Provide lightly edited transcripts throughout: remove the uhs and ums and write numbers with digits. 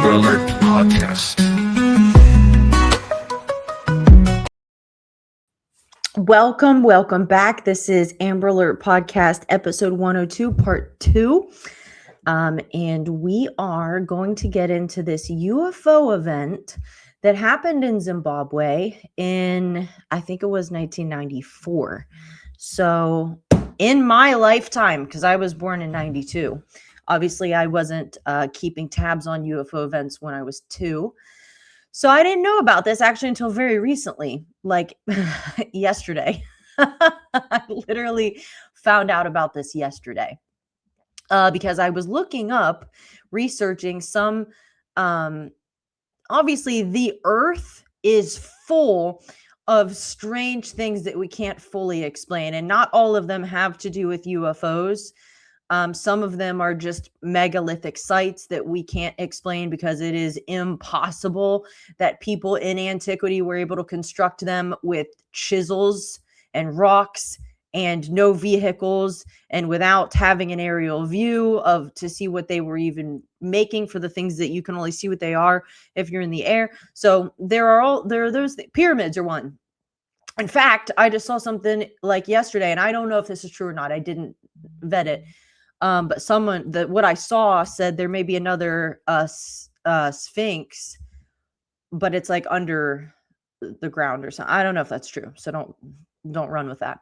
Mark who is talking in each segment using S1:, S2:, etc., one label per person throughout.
S1: Amber Alert Podcast.
S2: Welcome back. This is Amber Alert Podcast, episode 102, part 2. And we are going to get into this UFO event that happened in Zimbabwe in, I think it was 1994. So in my lifetime, because I was born in 92, obviously I wasn't keeping tabs on UFO events when I was 2. So I didn't know about this actually until very recently, like yesterday. I literally found out about this yesterday because I was looking up, researching some, obviously the earth is full of strange things that we can't fully explain, and not all of them have to do with UFOs. Some of them are just megalithic sites that we can't explain because it is impossible that people in antiquity were able to construct them with chisels and rocks and no vehicles and without having an aerial view of to see what they were even making for the things that you can only see what they are if you're in the air. So there are those pyramids are one. In fact, I just saw something like yesterday, and I don't know if this is true or not. I didn't vet it. But what I saw said there may be another Sphinx, but it's like under the ground or something. I don't know if that's true, so don't run with that.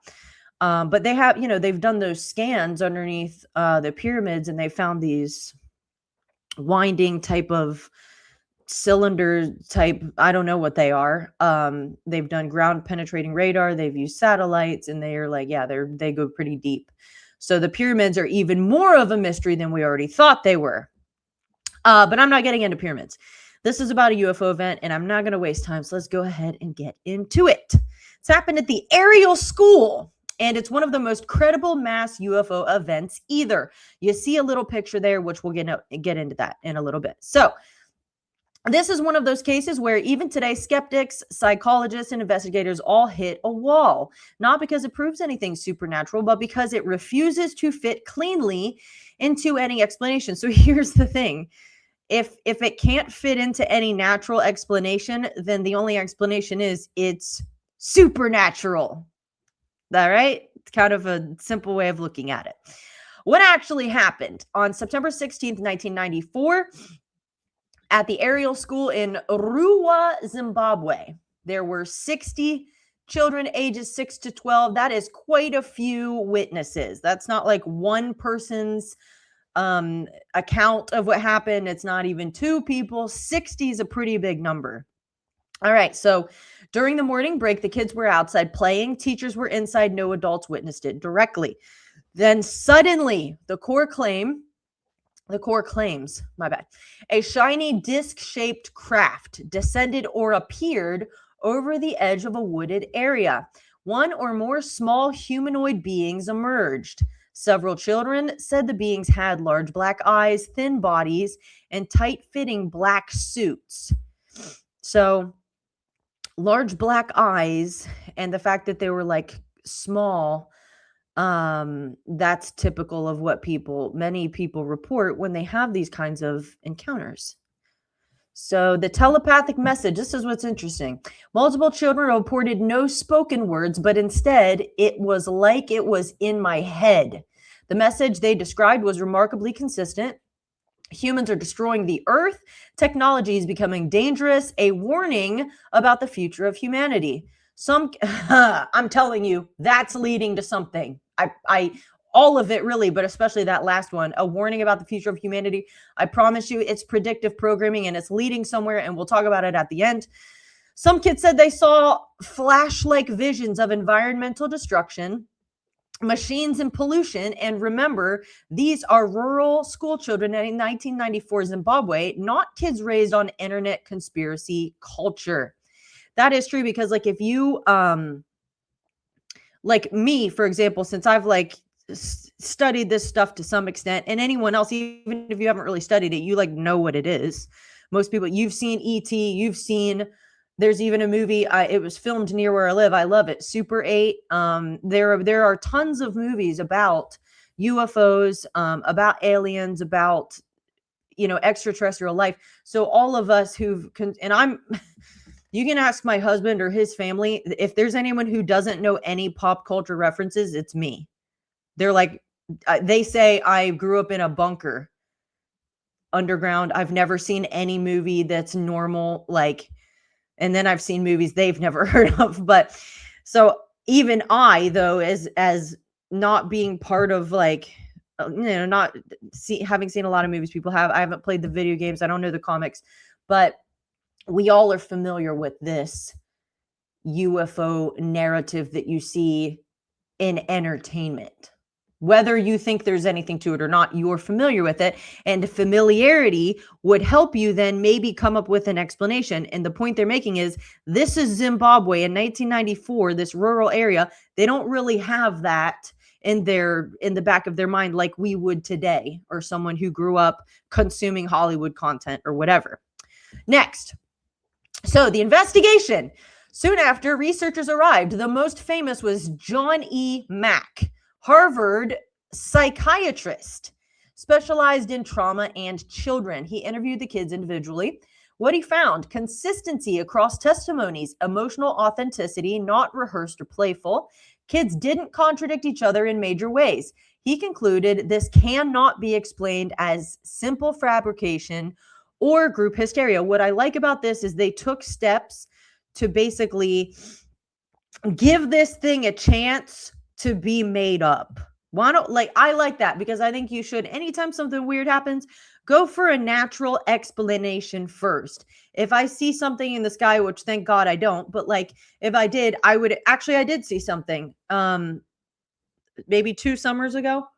S2: But they have, they've done those scans underneath the pyramids, and they found these winding type of cylinder type. I don't know what they are. They've done ground penetrating radar. They've used satellites, and they are like, yeah, they go pretty deep. So the pyramids are even more of a mystery than we already thought they were. But I'm not getting into pyramids. This is about a UFO event, and I'm not going to waste time. So let's go ahead and get into it. It's happened at the Ariel School, and it's one of the most credible mass UFO events either. You see a little picture there, which we'll get into that in a little bit. So this is one of those cases where even today, skeptics, psychologists, and investigators all hit a wall, not because it proves anything supernatural, but because it refuses to fit cleanly into any explanation. So here's the thing. If it can't fit into any natural explanation, then the only explanation is it's supernatural. All right? It's kind of a simple way of looking at it. What actually happened on September 16th, 1994, at the Ariel School in Ruwa, Zimbabwe, there were 60 children ages 6 to 12. That is quite a few witnesses. That's not like one person's account of what happened. It's not even 2 people. 60 is a pretty big number. All right. So during the morning break, the kids were outside playing. Teachers were inside. No adults witnessed it directly. Then suddenly the core claims, a shiny disc-shaped craft descended or appeared over the edge of a wooded area. One or more small humanoid beings emerged. Several children said the beings had large black eyes, thin bodies, and tight-fitting black suits. So, large black eyes and the fact that they were like small, that's typical of what many people report when they have these kinds of encounters. So the telepathic message, this is what's interesting. Multiple children reported no spoken words, but instead it was like it was in my head. The message they described was remarkably consistent. Humans are destroying the earth. Technology is becoming dangerous. A warning about the future of humanity. I'm telling you, that's leading to something. All of it really, but especially that last one, a warning about the future of humanity. I promise you it's predictive programming and it's leading somewhere, and we'll talk about it at the end. Some kids said they saw flash-like visions of environmental destruction, machines and pollution. And remember, these are rural school children in 1994 Zimbabwe, not kids raised on internet conspiracy culture. That is true because like if you, like me, for example, since I've like studied this stuff to some extent, and anyone else, even if you haven't really studied it, you like know what it is. Most people, you've seen E.T., there's even a movie, it was filmed near where I live. I love it. Super 8. There are tons of movies about UFOs, about aliens, about extraterrestrial life. So all of us you can ask my husband or his family, if there's anyone who doesn't know any pop culture references, it's me. They're like, they say I grew up in a bunker underground. I've never seen any movie that's normal, and then I've seen movies they've never heard of. But so even I, though, as not being part of not having seen a lot of movies people have, I haven't played the video games, I don't know the comics, but we all are familiar with this UFO narrative that you see in entertainment. Whether you think there's anything to it or not, you're familiar with it. And familiarity would help you then maybe come up with an explanation. And the point they're making is, this is Zimbabwe in 1994, this rural area. They don't really have that in the back of their mind like we would today, or someone who grew up consuming Hollywood content or whatever. Next. So the investigation. Soon after, researchers arrived. The most famous was John E. Mack, Harvard psychiatrist, specialized in trauma and children. He interviewed the kids individually. What he found: consistency across testimonies, emotional authenticity, not rehearsed or playful. Kids didn't contradict each other in major ways. He concluded this cannot be explained as simple fabrication or group hysteria. What I like about this is they took steps to basically give this thing a chance to be made up. I like that, because I think you should, anytime something weird happens, go for a natural explanation first. If I see something in the sky, which thank God I don't, but if I did, I did see something maybe 2 summers ago.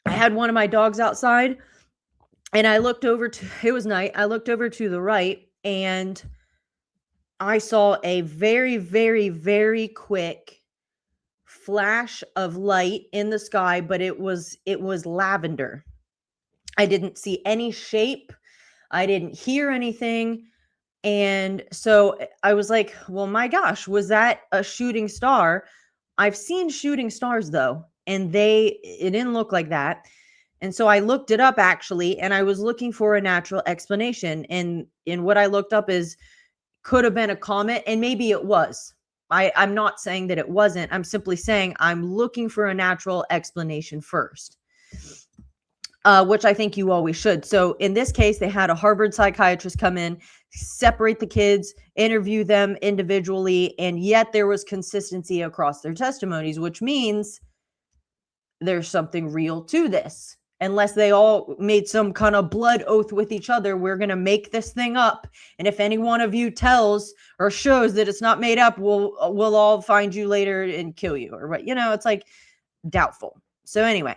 S2: I had one of my dogs outside, and I looked over it was night. I looked over to the right, and I saw a very, very, very quick flash of light in the sky, but it was lavender. I didn't see any shape. I didn't hear anything. And so I was like, well, my gosh, was that a shooting star? I've seen shooting stars though, and it didn't look like that. And so I looked it up actually, and I was looking for a natural explanation. And what I looked up is, could have been a comet, and maybe it was. I'm not saying that it wasn't. I'm simply saying I'm looking for a natural explanation first, which I think you always should. So in this case, they had a Harvard psychiatrist come in, separate the kids, interview them individually, and yet there was consistency across their testimonies, which means there's something real to this. Unless they all made some kind of blood oath with each other, we're going to make this thing up. And if any one of you tells or shows that it's not made up, we'll all find you later and kill you, or what? It's doubtful. So anyway,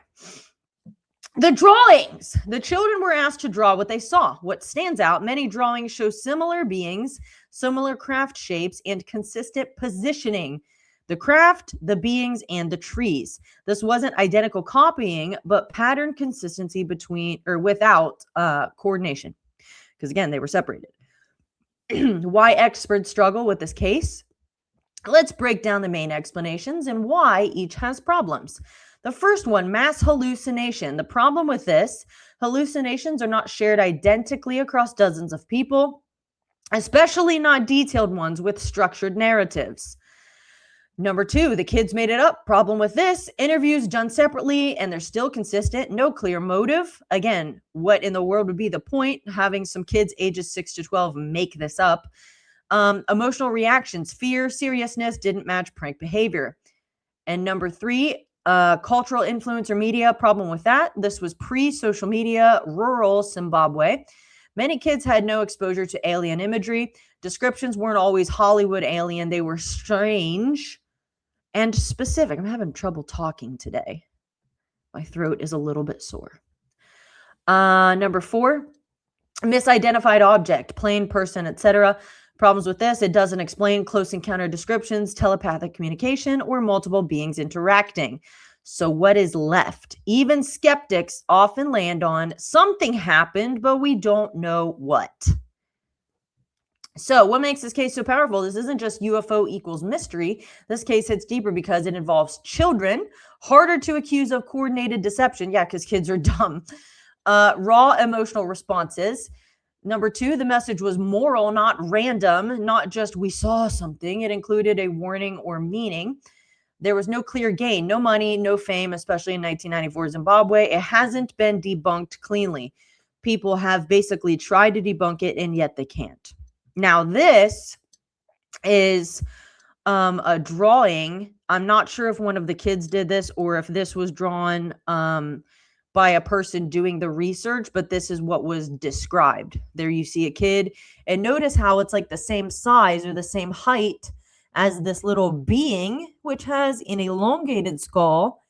S2: the drawings. The children were asked to draw what they saw. What stands out: many drawings show similar beings, similar craft shapes, and consistent positioning. The craft, the beings, and the trees. This wasn't identical copying, but pattern consistency without coordination. Because again, they were separated. Why experts struggle with this case? Let's break down the main explanations and why each has problems. The first one, mass hallucination. The problem with this: hallucinations are not shared identically across dozens of people, especially not detailed ones with structured narratives. Number 2, the kids made it up. Problem with this: interviews done separately and they're still consistent. No clear motive. Again, what in the world would be the point having some kids ages 6 to 12 make this up? Emotional reactions: fear, seriousness didn't match prank behavior. And number 3, cultural influence or media. Problem with that: this was pre-social media, rural Zimbabwe. Many kids had no exposure to alien imagery. Descriptions weren't always Hollywood alien. They were strange and specific. I'm having trouble talking today. My throat is a little bit sore. Number 4, misidentified object, plane, person, etc. Problems with this: it doesn't explain close encounter descriptions, telepathic communication, or multiple beings interacting. So what is left? Even skeptics often land on something happened, but we don't know what. So what makes this case so powerful? This isn't just UFO equals mystery. This case hits deeper because it involves children, harder to accuse of coordinated deception. Yeah, because kids are dumb. Raw emotional responses. Number two, the message was moral, not random, not just we saw something. It included a warning or meaning. There was no clear gain, no money, no fame, especially in 1994 Zimbabwe. It hasn't been debunked cleanly. People have basically tried to debunk it, and yet they can't. Now, this is a drawing. I'm not sure if one of the kids did this or if this was drawn by a person doing the research, but this is what was described. There you see a kid, and notice how it's like the same size or the same height as this little being, which has an elongated skull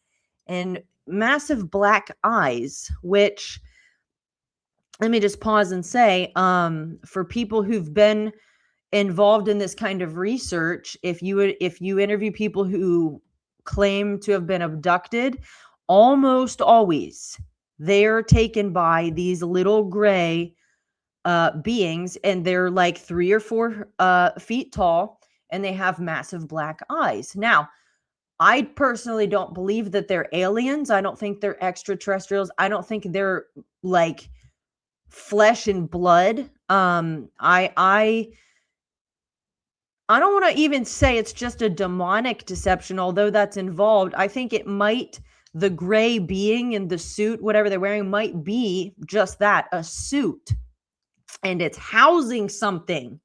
S2: and massive black eyes, which, let me just pause and say, for people who've been involved in this kind of research, if you interview people who claim to have been abducted, almost always they're taken by these little gray beings, and they're like 3 or 4 feet tall, and they have massive black eyes. Now, I personally don't believe that they're aliens. I don't think they're extraterrestrials. I don't think they're like flesh and blood. I don't want to even say it's just a demonic deception, although that's involved. I think it might, the gray being in the suit, whatever they're wearing, might be just that, a suit. And it's housing something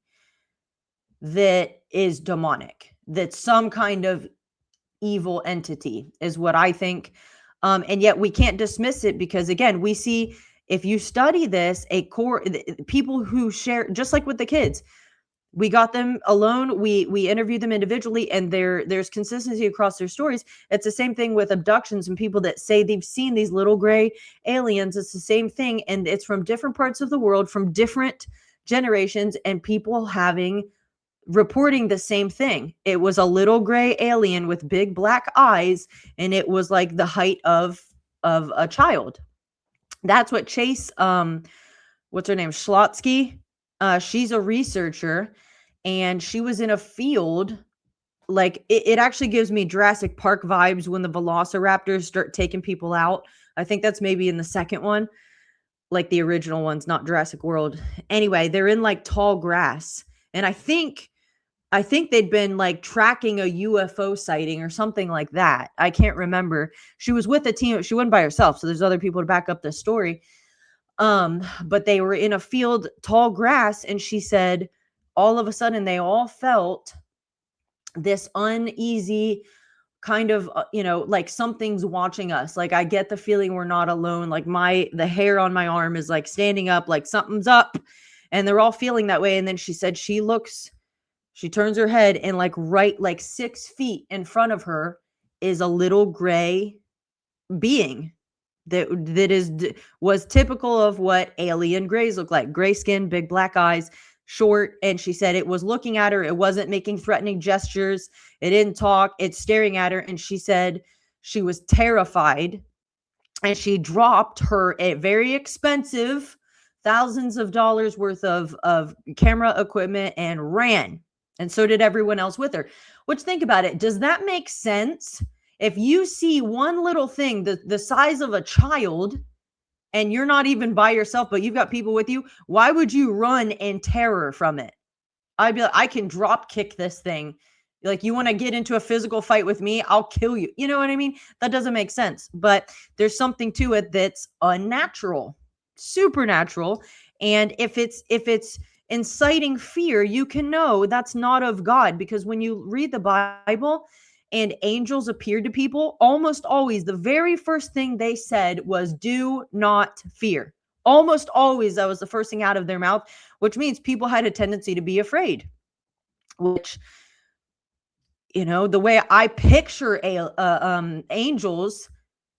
S2: that is demonic, that's some kind of evil entity, is what I think. And yet we can't dismiss it because, again, we see, if you study this, people who share, just like with the kids, we got them alone. We interviewed them individually, and there's consistency across their stories. It's the same thing with abductions and people that say they've seen these little gray aliens. It's the same thing, and it's from different parts of the world, from different generations, and people reporting the same thing. It was a little gray alien with big black eyes, and it was like the height of a child. That's what Chase, what's her name, Schlotsky. She's a researcher, and she was in a field, like it actually gives me Jurassic Park vibes when the velociraptors start taking people out. I think that's maybe in the second one, like the original ones, not Jurassic World. Anyway, they're in like tall grass, and I think they'd been like tracking a UFO sighting or something like that. I can't remember. She was with a team. She wasn't by herself, so there's other people to back up the story. But they were in a field, tall grass, and she said all of a sudden they all felt this uneasy kind of, like something's watching us. Like, I get the feeling we're not alone. Like the hair on my arm is like standing up, like something's up, and they're all feeling that way. And then she said she turns her head, and like 6 feet in front of her is a little gray being that was typical of what alien grays look like. Gray skin, big black eyes, short. And she said it was looking at her. It wasn't making threatening gestures. It didn't talk. It's staring at her. And she said she was terrified, and she dropped her very expensive thousands of dollars worth of camera equipment and ran. And so did everyone else with her. Which, think about it. Does that make sense? If you see one little thing the size of a child, and you're not even by yourself, but you've got people with you, why would you run in terror from it? I'd be like, I can drop kick this thing. Like, you want to get into a physical fight with me? I'll kill you. You know what I mean? That doesn't make sense. But there's something to it that's unnatural, supernatural. And if it's inciting fear, you can know that's not of God, because when you read the Bible and angels appeared to people, almost always the very first thing they said was, do not fear. Almost always that was the first thing out of their mouth, which means people had a tendency to be afraid, which, the way I picture angels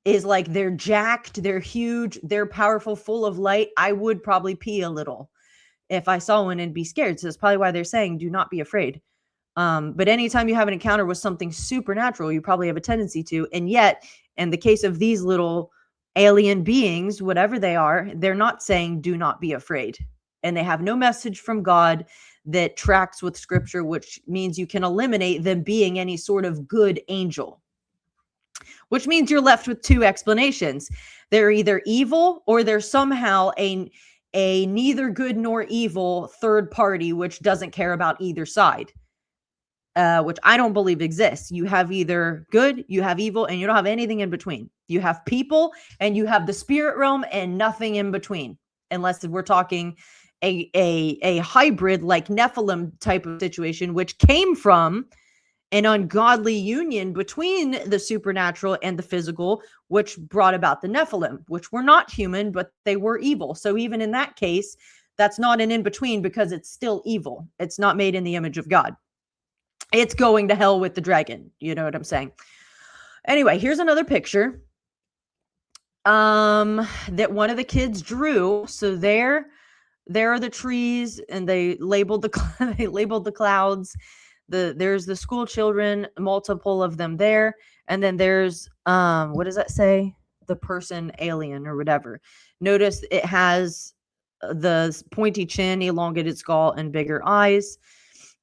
S2: is like they're jacked, they're huge, they're powerful, full of light. I would probably pee a little if I saw one and be scared. So that's probably why they're saying, do not be afraid. But anytime you have an encounter with something supernatural, you probably have a tendency to. And yet, in the case of these little alien beings, whatever they are, they're not saying, do not be afraid. And they have no message from God that tracks with scripture, which means you can eliminate them being any sort of good angel. which means you're left with two explanations. They're either evil or they're somehow a neither good nor evil third party, which doesn't care about either side, which I don't believe exists. You have either good, you have evil, and you don't have anything in between. You have people and you have the spirit realm and nothing in between, unless we're talking a hybrid like Nephilim type of situation, which came from an ungodly union between the supernatural and the physical, which brought about the Nephilim, which were not human, but they were evil. So even in that case, that's not an in-between because it's still evil. It's not made in the image of God. It's going to hell with the dragon. You know what I'm saying? Anyway, here's another picture that one of the kids drew. So there are the trees, and they labeled the clouds. There's the school children, multiple of them there, and then there's what does that say? The person alien or whatever. Notice it has the pointy chin, elongated skull, and bigger eyes.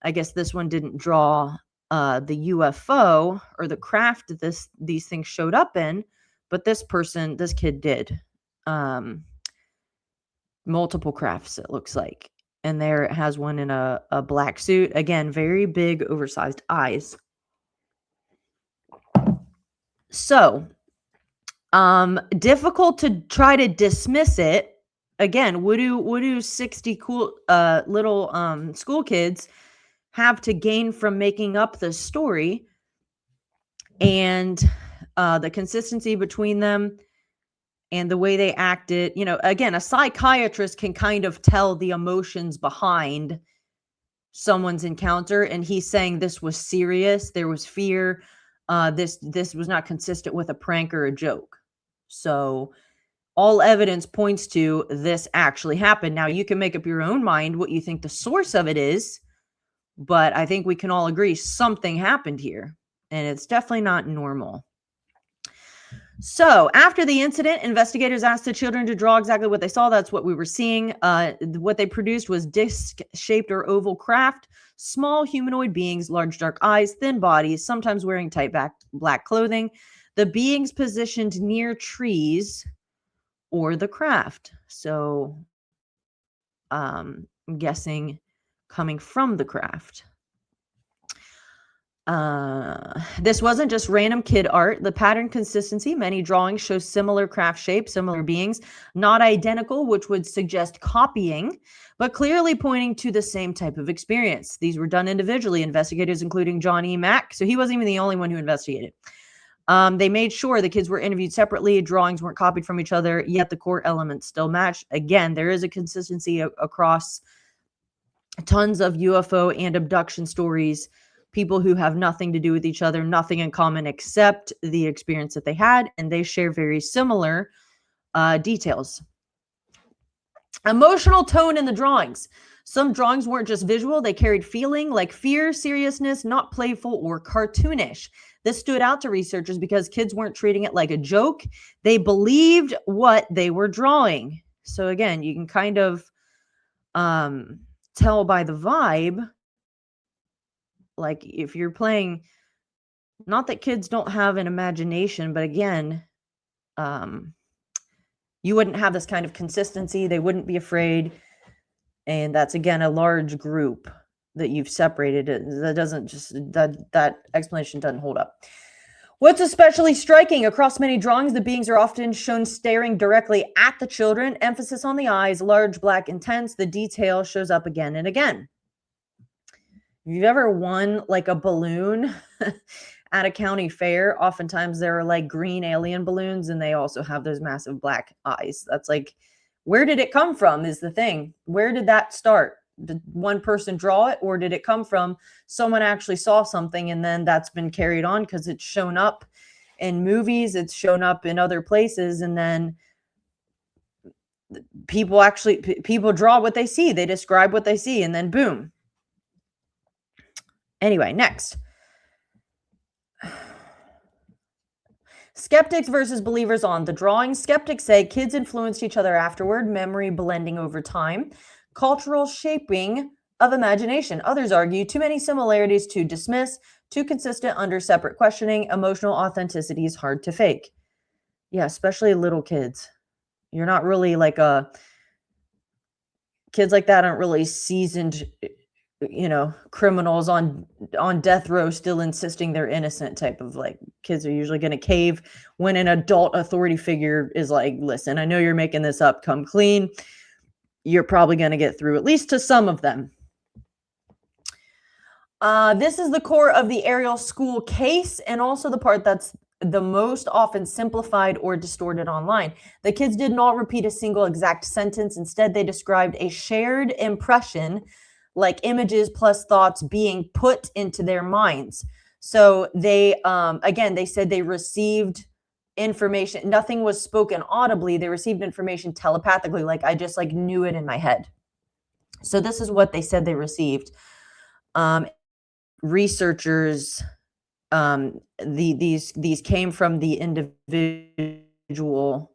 S2: I guess this one didn't draw the UFO or the craft these things showed up in, but this kid did. Multiple crafts, it looks like. And there it has one in a black suit. Again, very big, oversized eyes. So, difficult to try to dismiss it. Again, what do 60 cool little school kids have to gain from making up the story? And the consistency between them and the way they acted, again, a psychiatrist can kind of tell the emotions behind someone's encounter. And he's saying this was serious. There was fear. This was not consistent with a prank or a joke. So all evidence points to this actually happened. Now you can make up your own mind what you think the source of it is, but I think we can all agree something happened here, and it's definitely not normal. So after the incident, investigators asked the children to draw exactly what they saw. That's what we were seeing. What they produced was disc-shaped or oval craft, small humanoid beings, large dark eyes, thin bodies, sometimes wearing tight black clothing. The beings positioned near trees or the craft. So I'm guessing coming from the craft. This wasn't just random kid art. The pattern consistency, many drawings show similar craft shapes, similar beings, not identical, which would suggest copying, but clearly pointing to the same type of experience. These were done individually. Investigators, including John E. Mack, so he wasn't even the only one who investigated. They made sure the kids were interviewed separately. Drawings weren't copied from each other, yet the core elements still match. Again, there is a consistency across tons of UFO and abduction stories. People who have nothing to do with each other, nothing in common except the experience that they had, and they share very similar details. Emotional tone in the drawings. Some drawings weren't just visual, they carried feeling like fear, seriousness, not playful or cartoonish. This stood out to researchers because kids weren't treating it like a joke. They believed what they were drawing. So again, you can kind of tell by the vibe, like if you're playing, not that kids don't have an imagination, but again, you wouldn't have this kind of consistency. They wouldn't be afraid. And that's, again, a large group that you've separated. That explanation doesn't hold up. What's especially striking, across many drawings, the beings are often shown staring directly at the children. Emphasis on the eyes, large, black, intense. The detail shows up again and again. If you've ever won like a balloon at a county fair, oftentimes there are like green alien balloons and they also have those massive black eyes. That's like, where did it come from is the thing. Where did that start? Did one person draw it, or did it come from someone actually saw something and then that's been carried on because it's shown up in movies, it's shown up in other places, and then people draw what they see. They describe what they see, and then boom. Anyway, next. Skeptics versus believers on the drawing. Skeptics say kids influenced each other afterward, memory blending over time, cultural shaping of imagination. Others argue too many similarities to dismiss. Too consistent under separate questioning. Emotional authenticity is hard to fake. Yeah, especially little kids. You're not really like a kids like that aren't really seasoned, criminals on death row still insisting they're innocent type of like kids are usually going to cave when an adult authority figure is like, listen, I know you're making this up, come clean. You're probably going to get through, at least to some of them. This is the core of the Ariel School case, and also the part that's the most often simplified or distorted online. The kids did not repeat a single exact sentence. Instead, they described a shared impression, like images plus thoughts being put into their minds. So they, again, they said they received information. Nothing was spoken audibly. They received information telepathically. Like I just like knew it in my head. So this is what they said they received. Researchers, these came from the individual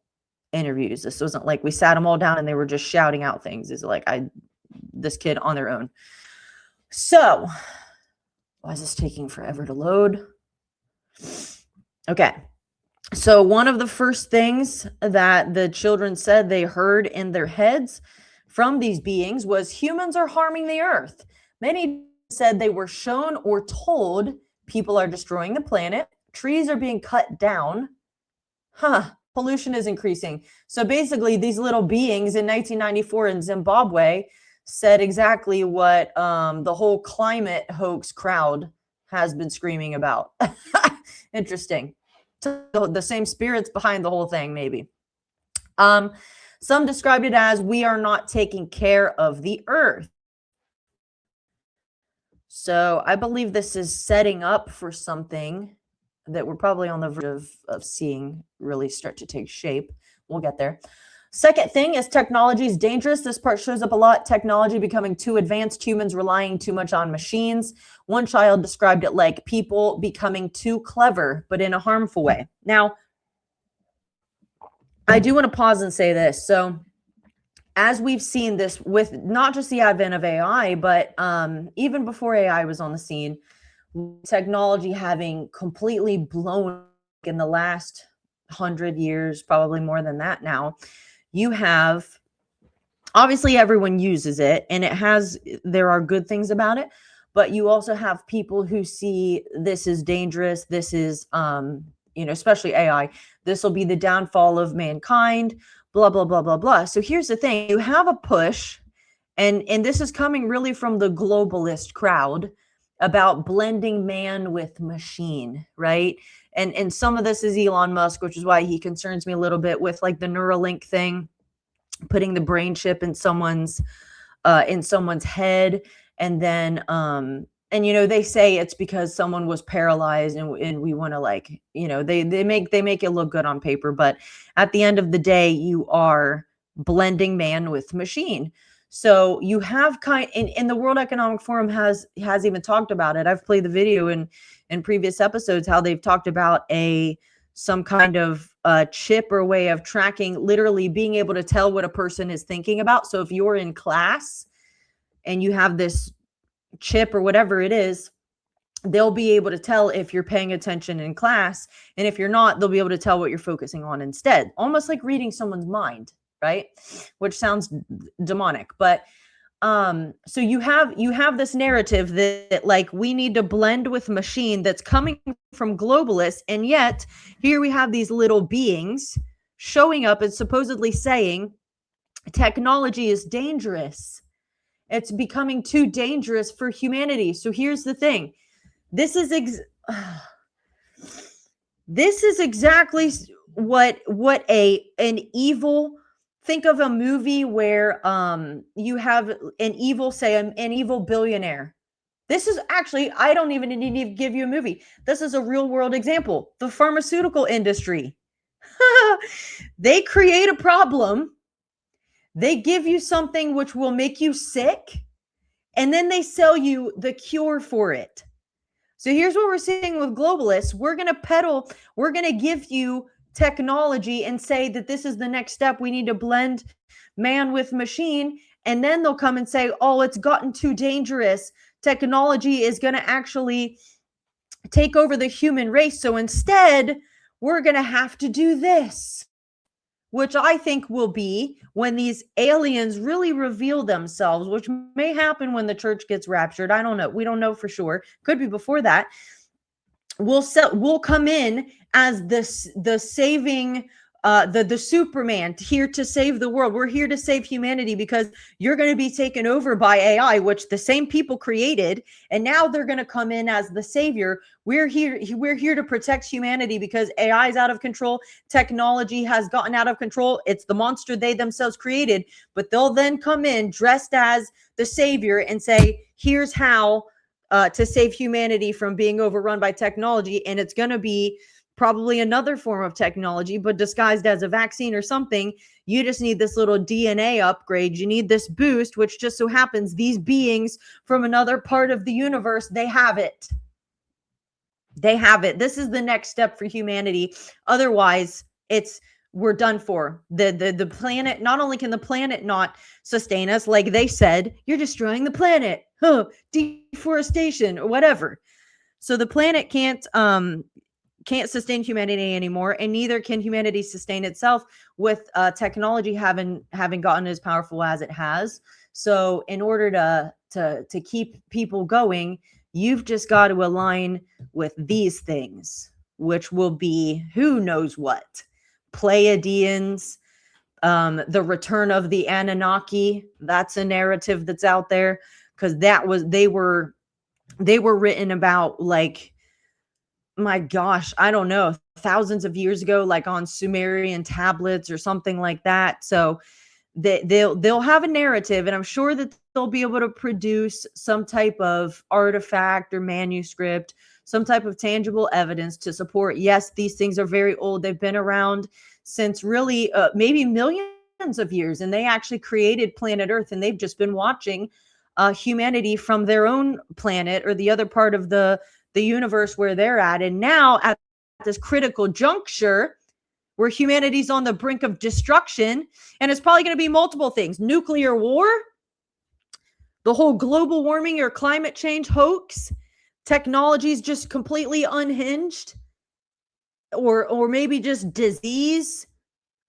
S2: interviews. This wasn't like we sat them all down and they were just shouting out things. It's like this kid on their own. So why is this taking forever to load? Okay. So one of the first things that the children said they heard in their heads from these beings was humans are harming the earth. Many said they were shown or told people are destroying the planet, trees are being cut down, pollution is increasing. So basically these little beings in 1994 in Zimbabwe said exactly what the whole climate hoax crowd has been screaming about. Interesting. The same spirits behind the whole thing, maybe. Some described it as we are not taking care of the earth. So I believe this is setting up for something that we're probably on the verge of seeing really start to take shape. We'll get there. Second thing is technology is dangerous. This part shows up a lot. Technology becoming too advanced, humans relying too much on machines. One child described it like people becoming too clever, but in a harmful way. Now, I do want to pause and say this. So as we've seen this with not just the advent of AI, but even before AI was on the scene, technology having completely blown in the last 100 years, probably more than that now, you have, obviously everyone uses it and there are good things about it, but you also have people who see this is dangerous. This is, especially AI, this will be the downfall of mankind, blah, blah, blah, blah, blah. So here's the thing, you have a push, and this is coming really from the globalist crowd about blending man with machine, right? And some of this is Elon Musk, which is why he concerns me a little bit with like the Neuralink thing, putting the brain chip in someone's head. And then, they say it's because someone was paralyzed and we want to like, they make it look good on paper, but at the end of the day, you are blending man with machine. So you have in the World Economic Forum has even talked about it. I've played the video in previous episodes, how they've talked about some kind of chip or way of tracking, literally being able to tell what a person is thinking about. So if you're in class and you have this chip or whatever it is, they'll be able to tell if you're paying attention in class. And if you're not, they'll be able to tell what you're focusing on instead. Almost like reading someone's mind, right? Which sounds demonic, but so you have this narrative that like we need to blend with machine that's coming from globalists, and yet here we have these little beings showing up and supposedly saying technology is dangerous. It's becoming too dangerous for humanity. So here's the thing. This is exactly what an evil. Think of a movie where you have an evil billionaire. This is actually, I don't even need to give you a movie. This is a real world example. The pharmaceutical industry. They create a problem. They give you something which will make you sick, and then they sell you the cure for it. So here's what we're seeing with globalists. We're going to give you technology and say that this is the next step. We need to blend man with machine. And then they'll come and say, oh, it's gotten too dangerous. Technology is going to actually take over the human race. So instead, we're going to have to do this, which I think will be when these aliens really reveal themselves, which may happen when the church gets raptured. I don't know. We don't know for sure. Could be before that. We'll come in as the saving the Superman here to save the world. We're here to save humanity because you're going to be taken over by AI, which the same people created, and now they're going to come in as the savior. We're here to protect humanity because AI is out of control. Technology has gotten out of control. It's the monster they themselves created, but they'll then come in dressed as the savior and say, here's how to save humanity from being overrun by technology. And it's going to be probably another form of technology, but disguised as a vaccine or something. You just need this little DNA upgrade. You need this boost, which just so happens these beings from another part of the universe, they have it. They have it. This is the next step for humanity. Otherwise, we're done for. The planet, not only can the planet not sustain us, like they said, you're destroying the planet. Deforestation or whatever. So the planet can't sustain humanity anymore, and neither can humanity sustain itself with technology having gotten as powerful as it has. So in order to keep people going, you've just got to align with these things, which will be who knows what. Pleiadians, the return of the Anunnaki. That's a narrative that's out there, because they were written about, like, my gosh, I don't know, thousands of years ago, like on Sumerian tablets or something like that. So they'll have a narrative, and I'm sure that they'll be able to produce some type of artifact or manuscript, some type of tangible evidence to support, yes, these things are very old. They've been around since really maybe millions of years, and they actually created planet Earth, and they've just been watching humanity from their own planet or the other part of the universe where they're at. And now at this critical juncture where humanity's on the brink of destruction, and it's probably going to be multiple things: nuclear war, the whole global warming or climate change hoax, technology's just completely unhinged, or maybe just disease,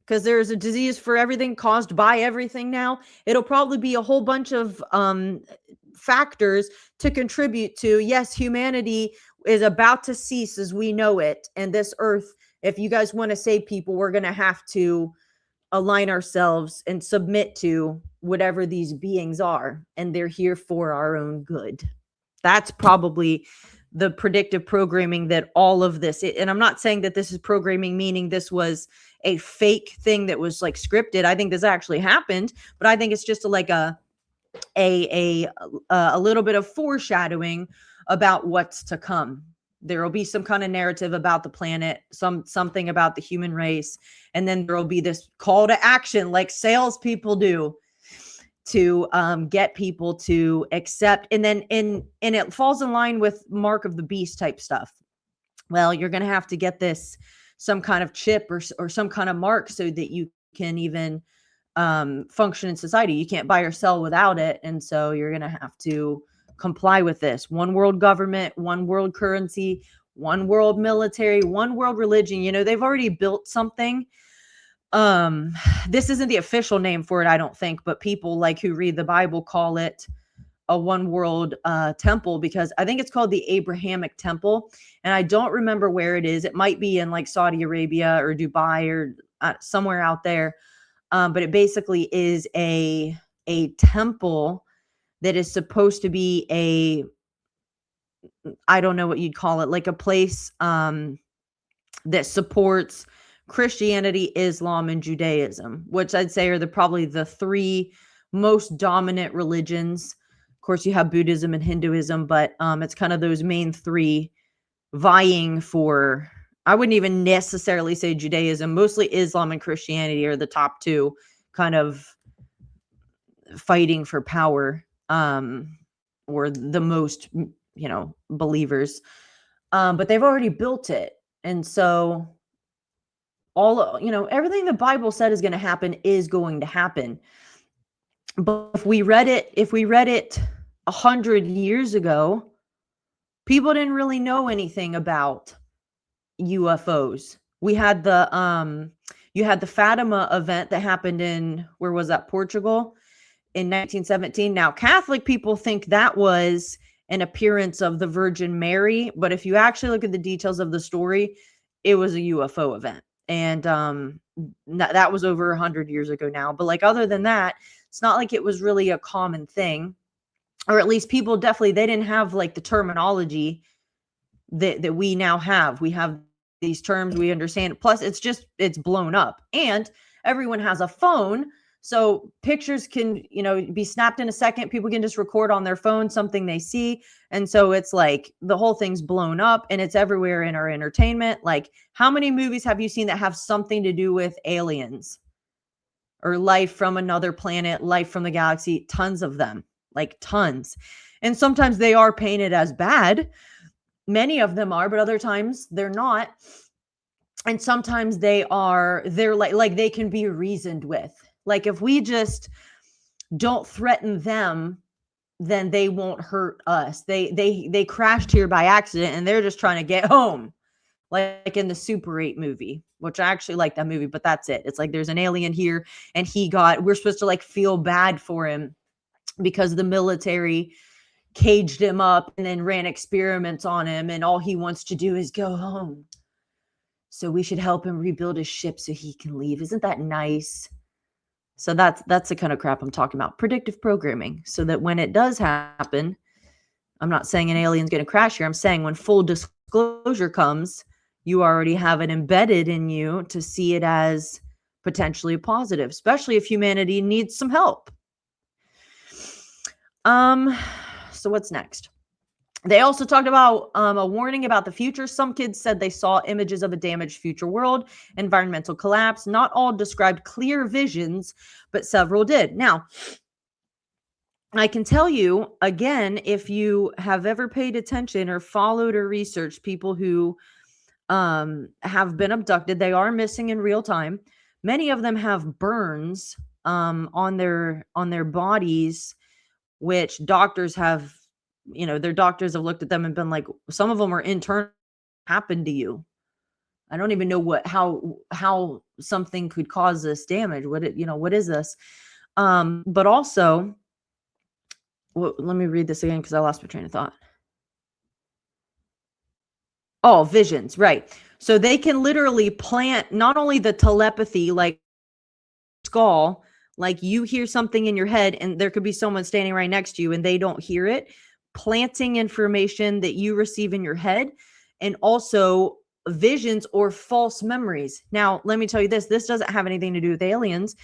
S2: because there's a disease for everything caused by everything now. It'll probably be a whole bunch of factors to contribute to, yes, humanity is about to cease as we know it. And this earth, if you guys want to save people, we're going to have to align ourselves and submit to whatever these beings are. And they're here for our own good. That's probably the predictive programming that all of this, and I'm not saying that this is programming, meaning this was a fake thing that was like scripted. I think this actually happened, but I think it's just a little bit of foreshadowing about what's to come. There will be some kind of narrative about the planet, something about the human race, and then there will be this call to action, like salespeople do, to get people to accept. And then and it falls in line with mark of the beast type stuff. Well, you're going to have to get this some kind of chip or some kind of mark so that you can even function in society. You can't buy or sell without it. And so you're going to have to comply with this. One world government, one world currency, one world military, one world religion. You know, they've already built something. This isn't the official name for it, I don't think, but people like who read the Bible call it a one world temple, because I think it's called the Abrahamic temple. And I don't remember where it is. It might be in like Saudi Arabia or Dubai or somewhere out there. But it basically is a temple that is supposed to be I don't know what you'd call it, like a place that supports Christianity, Islam, and Judaism, which I'd say are probably the three most dominant religions. Of course, you have Buddhism and Hinduism, but it's kind of those main three vying for, I wouldn't even necessarily say Judaism. Mostly Islam and Christianity are the top two, kind of fighting for power, or the most, believers. But they've already built it. And so everything the Bible said is going to happen is going to happen. But if we read it 100 years ago, People didn't really know anything about UFOs. We had you had the Fatima event that happened in, where was that, Portugal, in 1917. Now, Catholic people think that was an appearance of the Virgin Mary, but if you actually look at the details of the story, it was a UFO event. And that was over 100 years ago now. But like, other than that, it's not like it was really a common thing, or at least people definitely, they didn't have like the terminology that we now have. We have these terms, we understand. Plus, it's blown up, and everyone has a phone, so pictures can, be snapped in a second. People can just record on their phone something they see, and so it's like the whole thing's blown up, and it's everywhere in our entertainment. Like, how many movies have you seen that have something to do with aliens or life from another planet, life from the galaxy? Tons of them, like tons. And sometimes they are painted as bad. Many of them are, but other times they're not. And sometimes they're like they can be reasoned with. Like, if we just don't threaten them, then they won't hurt us. They crashed here by accident, and they're just trying to get home. Like in the Super 8 movie, which I actually like that movie, but that's it. It's like there's an alien here, and we're supposed to like feel bad for him because the military caged him up and then ran experiments on him, and all he wants to do is go home. So we should help him rebuild his ship so he can leave. Isn't that nice? So that's the kind of crap I'm talking about. Predictive programming, so that when it does happen, I'm not saying an alien's going to crash here. I'm saying when full disclosure comes, you already have it embedded in you to see it as potentially positive, especially if humanity needs some help. So what's next? They also talked about a warning about the future. Some kids said they saw images of a damaged future world, environmental collapse. Not all described clear visions, but several did. Now, I can tell you, again, if you have ever paid attention or followed or researched people who have been abducted, they are missing in real time. Many of them have burns on their bodies, which doctors have, their doctors have looked at them and been like, some of them are internal. Happened to you? I don't even know how something could cause this damage. What is this? But also, let me read this again because I lost my train of thought. Oh, visions, right. So they can literally plant not only the telepathy, like skull, like you hear something in your head and there could be someone standing right next to you and they don't hear it, planting information that you receive in your head, and also visions or false memories. Now, let me tell you this doesn't have anything to do with aliens,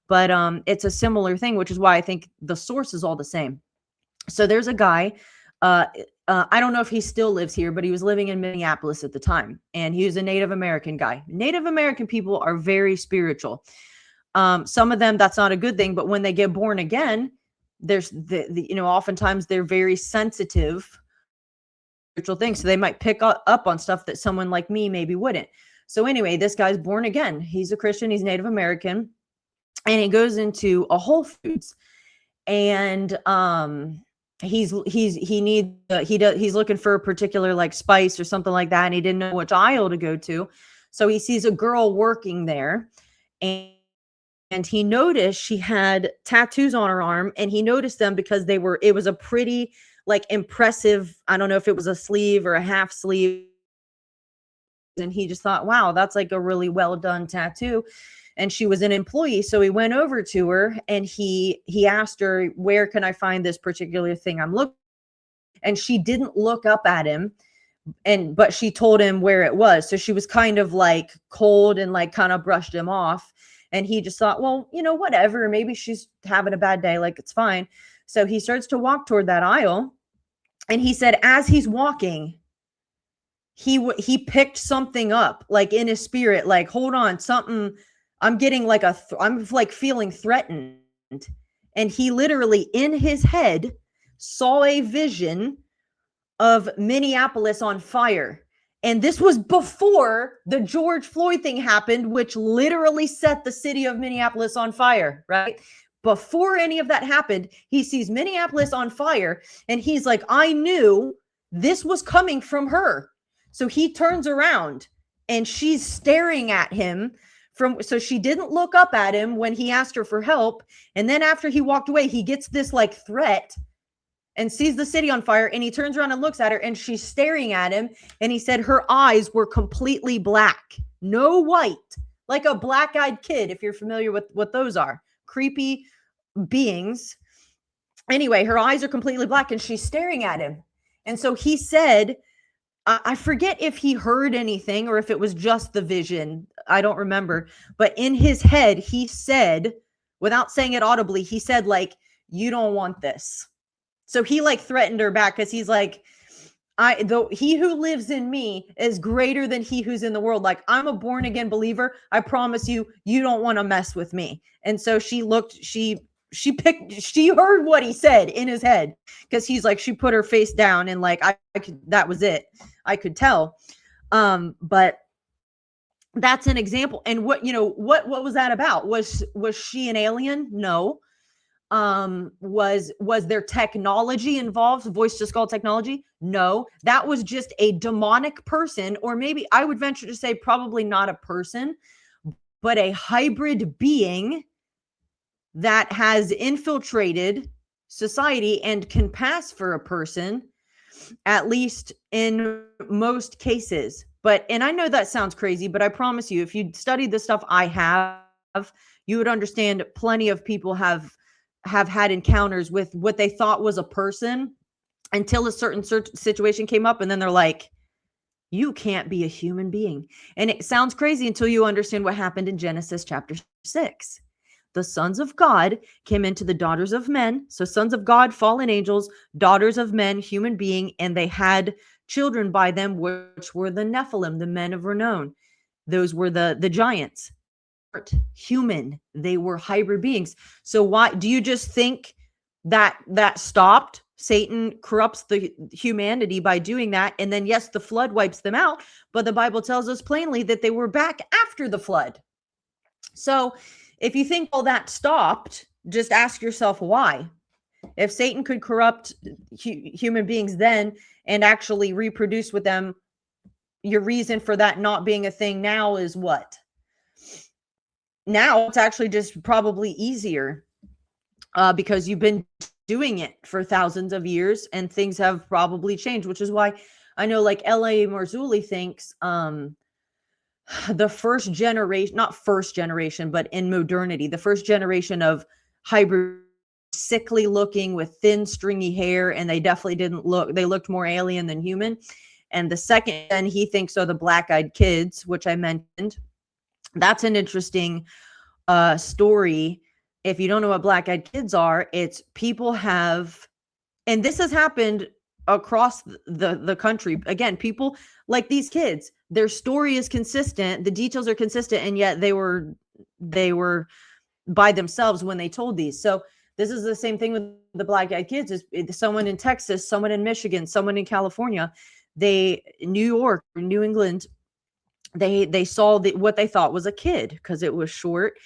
S2: but it's a similar thing, which is why I think the source is all the same. So there's a guy, I don't know if he still lives here, but he was living in Minneapolis at the time, and he was a Native American guy. Native American people are very spiritual. Some of them, that's not a good thing, but when they get born again, there's oftentimes they're very sensitive spiritual things. So they might pick up on stuff that someone like me maybe wouldn't. So anyway, this guy's born again. He's a Christian. He's Native American, and he goes into a Whole Foods, and he's looking for a particular like spice or something like that, and he didn't know which aisle to go to. So he sees a girl working there, and he noticed she had tattoos on her arm, and he noticed them because it was a pretty like impressive, I don't know if it was a sleeve or a half sleeve. And he just thought, wow, that's like a really well done tattoo. And she was an employee. So he went over to her and he asked her, where can I find this particular thing I'm looking? And she didn't look up at him, but she told him where it was. So she was kind of like cold and like kind of brushed him off. And he just thought, well, whatever, maybe she's having a bad day. Like, it's fine. So he starts to walk toward that aisle. And he said, as he's walking, he picked something up, like in his spirit, like, hold on, something, I'm getting like I'm like feeling threatened. And he literally in his head saw a vision of Minneapolis on fire. And this was before the George Floyd thing happened, which literally set the city of Minneapolis on fire, right? Before any of that happened, he sees Minneapolis on fire, and he's like, I knew this was coming from her. So he turns around and she's staring at him so she didn't look up at him when he asked her for help. And then after he walked away, he gets this like threat and sees the city on fire, and he turns around and looks at her, and she's staring at him. And he said her eyes were completely black, no white, like a black-eyed kid, if you're familiar with what those are. Creepy beings. Anyway, her eyes are completely black, and she's staring at him. And so he said, I forget if he heard anything or if it was just the vision. I don't remember. But in his head, he said, without saying it audibly, he said, like, you don't want this. So he like threatened her back because he's like, he who lives in me is greater than he who's in the world. Like, I'm a born again believer. I promise you, you don't want to mess with me. And so she heard what he said in his head, because he's like, she put her face down and like, that was it. I could tell. But that's an example. And what was that about? Was she an alien? No. Was there technology involved? Voice to skull technology? No, that was just a demonic person, or maybe I would venture to say probably not a person, but a hybrid being that has infiltrated society and can pass for a person, at least in most cases. And I know that sounds crazy, but I promise you, if you studied the stuff I have, you would understand plenty of people have had encounters with what they thought was a person until a certain situation came up, and then they're like, you can't be a human being. And it sounds crazy until you understand what happened in Genesis chapter 6. The sons of God came into the daughters of men. So sons of God, fallen angels, daughters of men, human being, and they had children by them, which were the Nephilim, the men of renown. Those were the giants. Human, they were hybrid beings. So why do you just think that stopped? Satan corrupts the humanity by doing that, and then yes, the flood wipes them out, but the Bible tells us plainly that they were back after the flood. So if you think all that stopped, just ask yourself why. If Satan could corrupt human beings then and actually reproduce with them, your reason for that not being a thing now is what? Now it's actually just probably easier because you've been doing it for thousands of years and things have probably changed, which is why I know like L.A. Marzulli thinks the first generation, not first generation, but in modernity, the first generation of hybrid, sickly looking with thin stringy hair, and they definitely they looked more alien than human. And the second, and he thinks, are the black-eyed kids, which I mentioned. That's an interesting story. If you don't know what black-eyed kids are, it's people have, and this has happened across the country. Again, people like these kids, their story is consistent, the details are consistent, and yet they were by themselves when they told these. So this is the same thing with the black-eyed kids. Is someone in Texas, someone in Michigan, someone in California, New York, New England. They saw what they thought was a kid because it was short,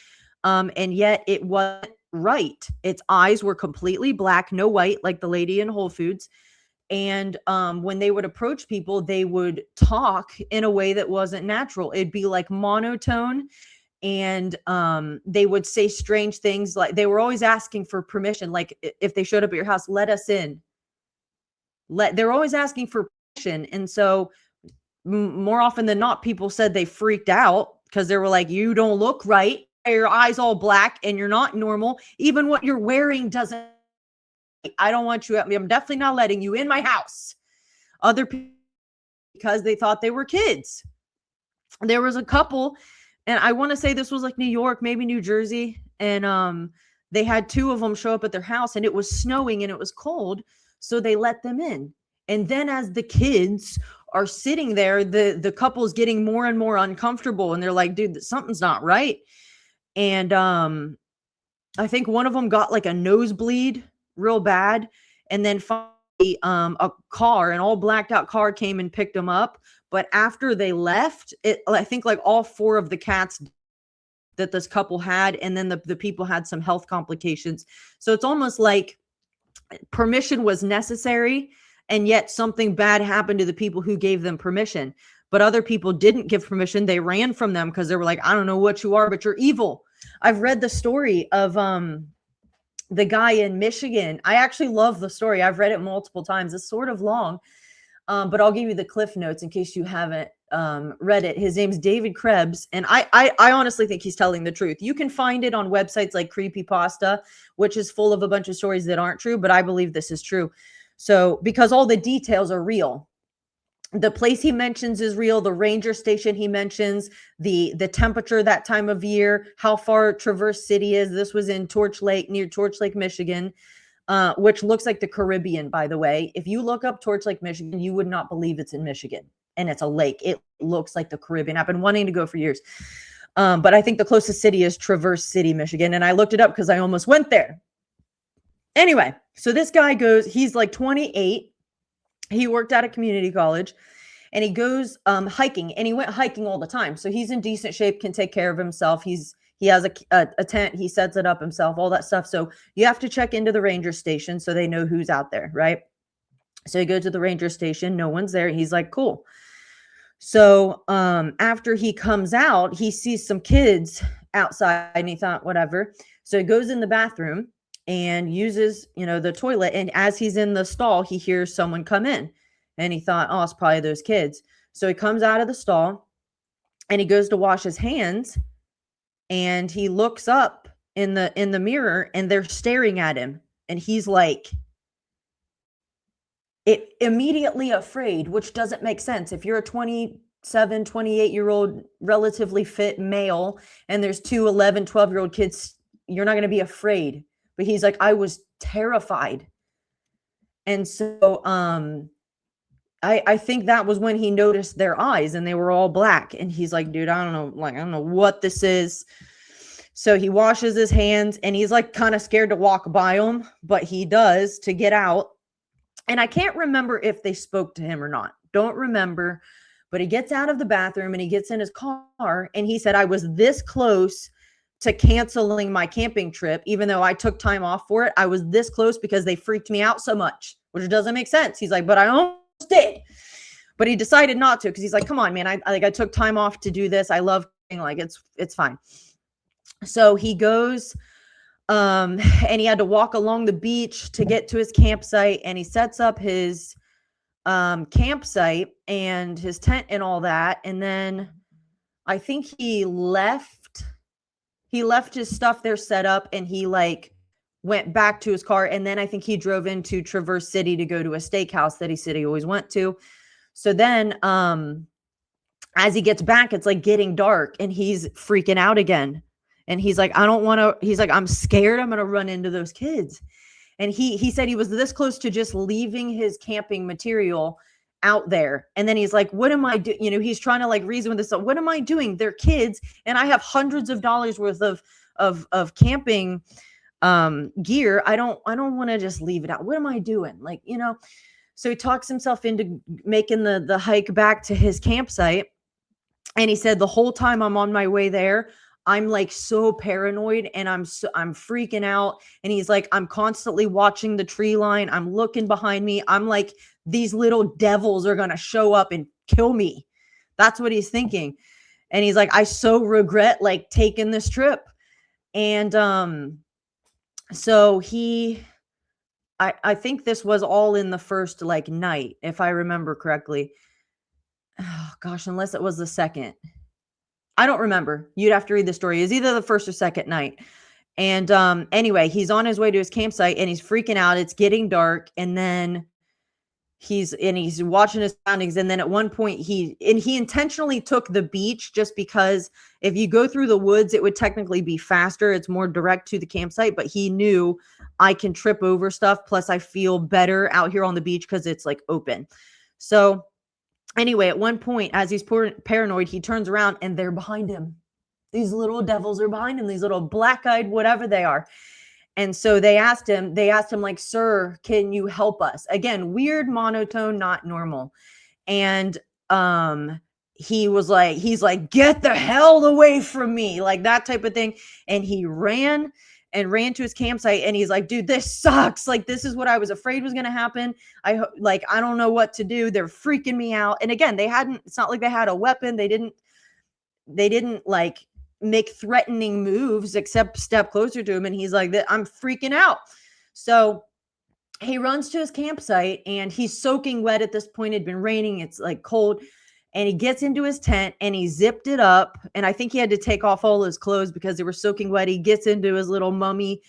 S2: and yet it wasn't right. Its eyes were completely black, no white, like the lady in Whole Foods. And when they would approach people, they would talk in a way that wasn't natural. It'd be like monotone, and they would say strange things. Like they were always asking for permission. Like if they showed up at your house, let us in. They're always asking for permission, and so more often than not, people said they freaked out because they were like, you don't look right. Your eyes all black and you're not normal. Even what you're wearing doesn't. I don't want you at me. I'm definitely not letting you in my house. Other people, because they thought they were kids. There was a couple, and I want to say this was like New York, maybe New Jersey. And they had two of them show up at their house, and it was snowing and it was cold. So they let them in. And then as the kids are sitting there, the couple's getting more and more uncomfortable, and they're like, dude, something's not right. And I think one of them got like a nosebleed real bad. And then finally, a car, an all blacked out car, came and picked them up. But after they left, I think like all four of the cats that this couple had, and then the people had some health complications. So it's almost like permission was necessary. And yet something bad happened to the people who gave them permission. But other people didn't give permission. They ran from them because they were like, I don't know what you are, but you're evil. I've read the story of the guy in Michigan. I actually love the story. I've read it multiple times. It's sort of long, but I'll give you the cliff notes in case you haven't read it. His name's David Krebs, and I honestly think he's telling the truth. You can find it on websites like Creepypasta, which is full of a bunch of stories that aren't true, but I believe this is true. So, because all the details are real. The place he mentions is real. The ranger station he mentions, the temperature that time of year, how far Traverse City is. This was in Torch Lake, near Torch Lake, Michigan, which looks like the Caribbean, by the way. If you look up Torch Lake, Michigan, you would not believe it's in Michigan. And it's a lake. It looks like the Caribbean. I've been wanting to go for years. But I think the closest city is Traverse City, Michigan. And I looked it up because I almost went there. Anyway, so this guy goes, he's like 28. He worked at a community college, and he goes hiking, and he went hiking all the time. So he's in decent shape, can take care of himself. He has a tent. He sets it up himself, all that stuff. So you have to check into the ranger station so they know who's out there, right? So he goes to the ranger station. No one's there. He's like, cool. So after he comes out, he sees some kids outside, and he thought, whatever. So he goes in the bathroom and uses, the toilet. And as he's in the stall, he hears someone come in, and he thought, oh, it's probably those kids. So he comes out of the stall, and he goes to wash his hands, and he looks up in the mirror, and they're staring at him. And he's like, it immediately afraid, which doesn't make sense. If you're a 27, 28-year-old relatively fit male, and there's two 11, 12-year-old kids, you're not going to be afraid. But he's like, I was terrified. And so I think that was when he noticed their eyes, and they were all black. And he's like, dude, I don't know what this is. So he washes his hands, and he's like kind of scared to walk by them, but he does to get out. And I can't remember if they spoke to him or not. Don't remember. But he gets out of the bathroom, and he gets in his car, and he said, I was this close to canceling my camping trip, even though I took time off for it. I was this close because they freaked me out so much, which doesn't make sense. He's like, but I almost did. But he decided not to, because he's like, come on, man. I took time off to do this. I love like it's fine. So he goes, and he had to walk along the beach to get to his campsite, and he sets up his campsite and his tent and all that. And then I think he left his stuff there set up, and he like went back to his car. And then I think he drove into Traverse City to go to a steakhouse that he said he always went to. So then as he gets back, it's like getting dark, and he's freaking out again. And he's like, I'm scared I'm going to run into those kids. And he said he was this close to just leaving his camping material out there. And then he's like, what am I doing? He's trying to like reason with this. So what am I doing? They're kids, and I have hundreds of dollars worth of camping gear. I don't want to just leave it out. What am I doing? So he talks himself into making the hike back to his campsite. And he said, the whole time I'm on my way there, I'm like so paranoid, and I'm freaking out. And he's like, I'm constantly watching the tree line. I'm looking behind me. I'm like, these little devils are going to show up and kill me. That's what he's thinking. And he's like, I so regret like taking this trip. And so I think this was all in the first like night, if I remember correctly. Oh gosh, unless it was the second. I don't remember. You'd have to read the story. It's either the first or second night. And anyway, he's on his way to his campsite, and he's freaking out. It's getting dark. And then he's watching his surroundings. And then at one point he intentionally took the beach, just because if you go through the woods, it would technically be faster. It's more direct to the campsite, but he knew I can trip over stuff. Plus I feel better out here on the beach because it's like open. So anyway, at one point, as he's paranoid, he turns around, and they're behind him. These little devils are behind him, these little black-eyed, whatever they are. And so they asked him like, sir, can you help us? Again, weird monotone, not normal. And he's like, get the hell away from me, like that type of thing. And he ran, and ran to his campsite, and he's like, dude, this sucks. Like, this is what I was afraid was going to happen. I don't know what to do. They're freaking me out. And again, it's not like they had a weapon. They didn't like make threatening moves except step closer to him. And he's like, I'm freaking out. So he runs to his campsite, and he's soaking wet at this point. It'd been raining. It's like cold. And he gets into his tent, and he zipped it up. And I think he had to take off all his clothes because they were soaking wet. He gets into his little mummy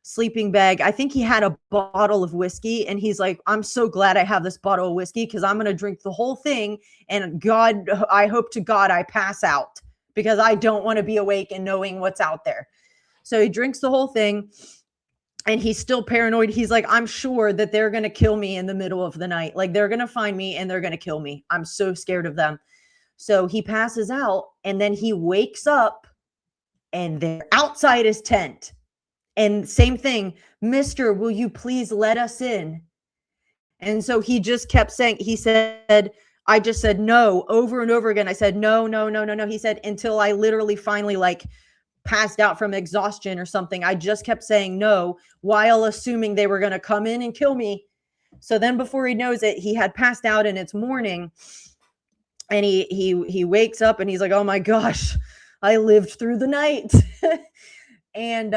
S2: sleeping bag. I think he had a bottle of whiskey, and he's like, I'm so glad I have this bottle of whiskey because I'm going to drink the whole thing. And God, I hope to God I pass out because I don't want to be awake and knowing what's out there. So he drinks the whole thing. And he's still paranoid. He's like, I'm sure that they're going to kill me in the middle of the night. Like, they're going to find me and they're going to kill me. I'm so scared of them. So he passes out, and then he wakes up, and they're outside his tent. And same thing, Mister, will you please let us in? And so he just kept saying, I just said no over and over again. I said, no, no, no, no, no. He said, until I literally finally passed out from exhaustion or something. I just kept saying no while assuming they were going to come in and kill me. So then before he knows it, he had passed out, and it's morning, and he wakes up, and he's like, oh my gosh, I lived through the night. And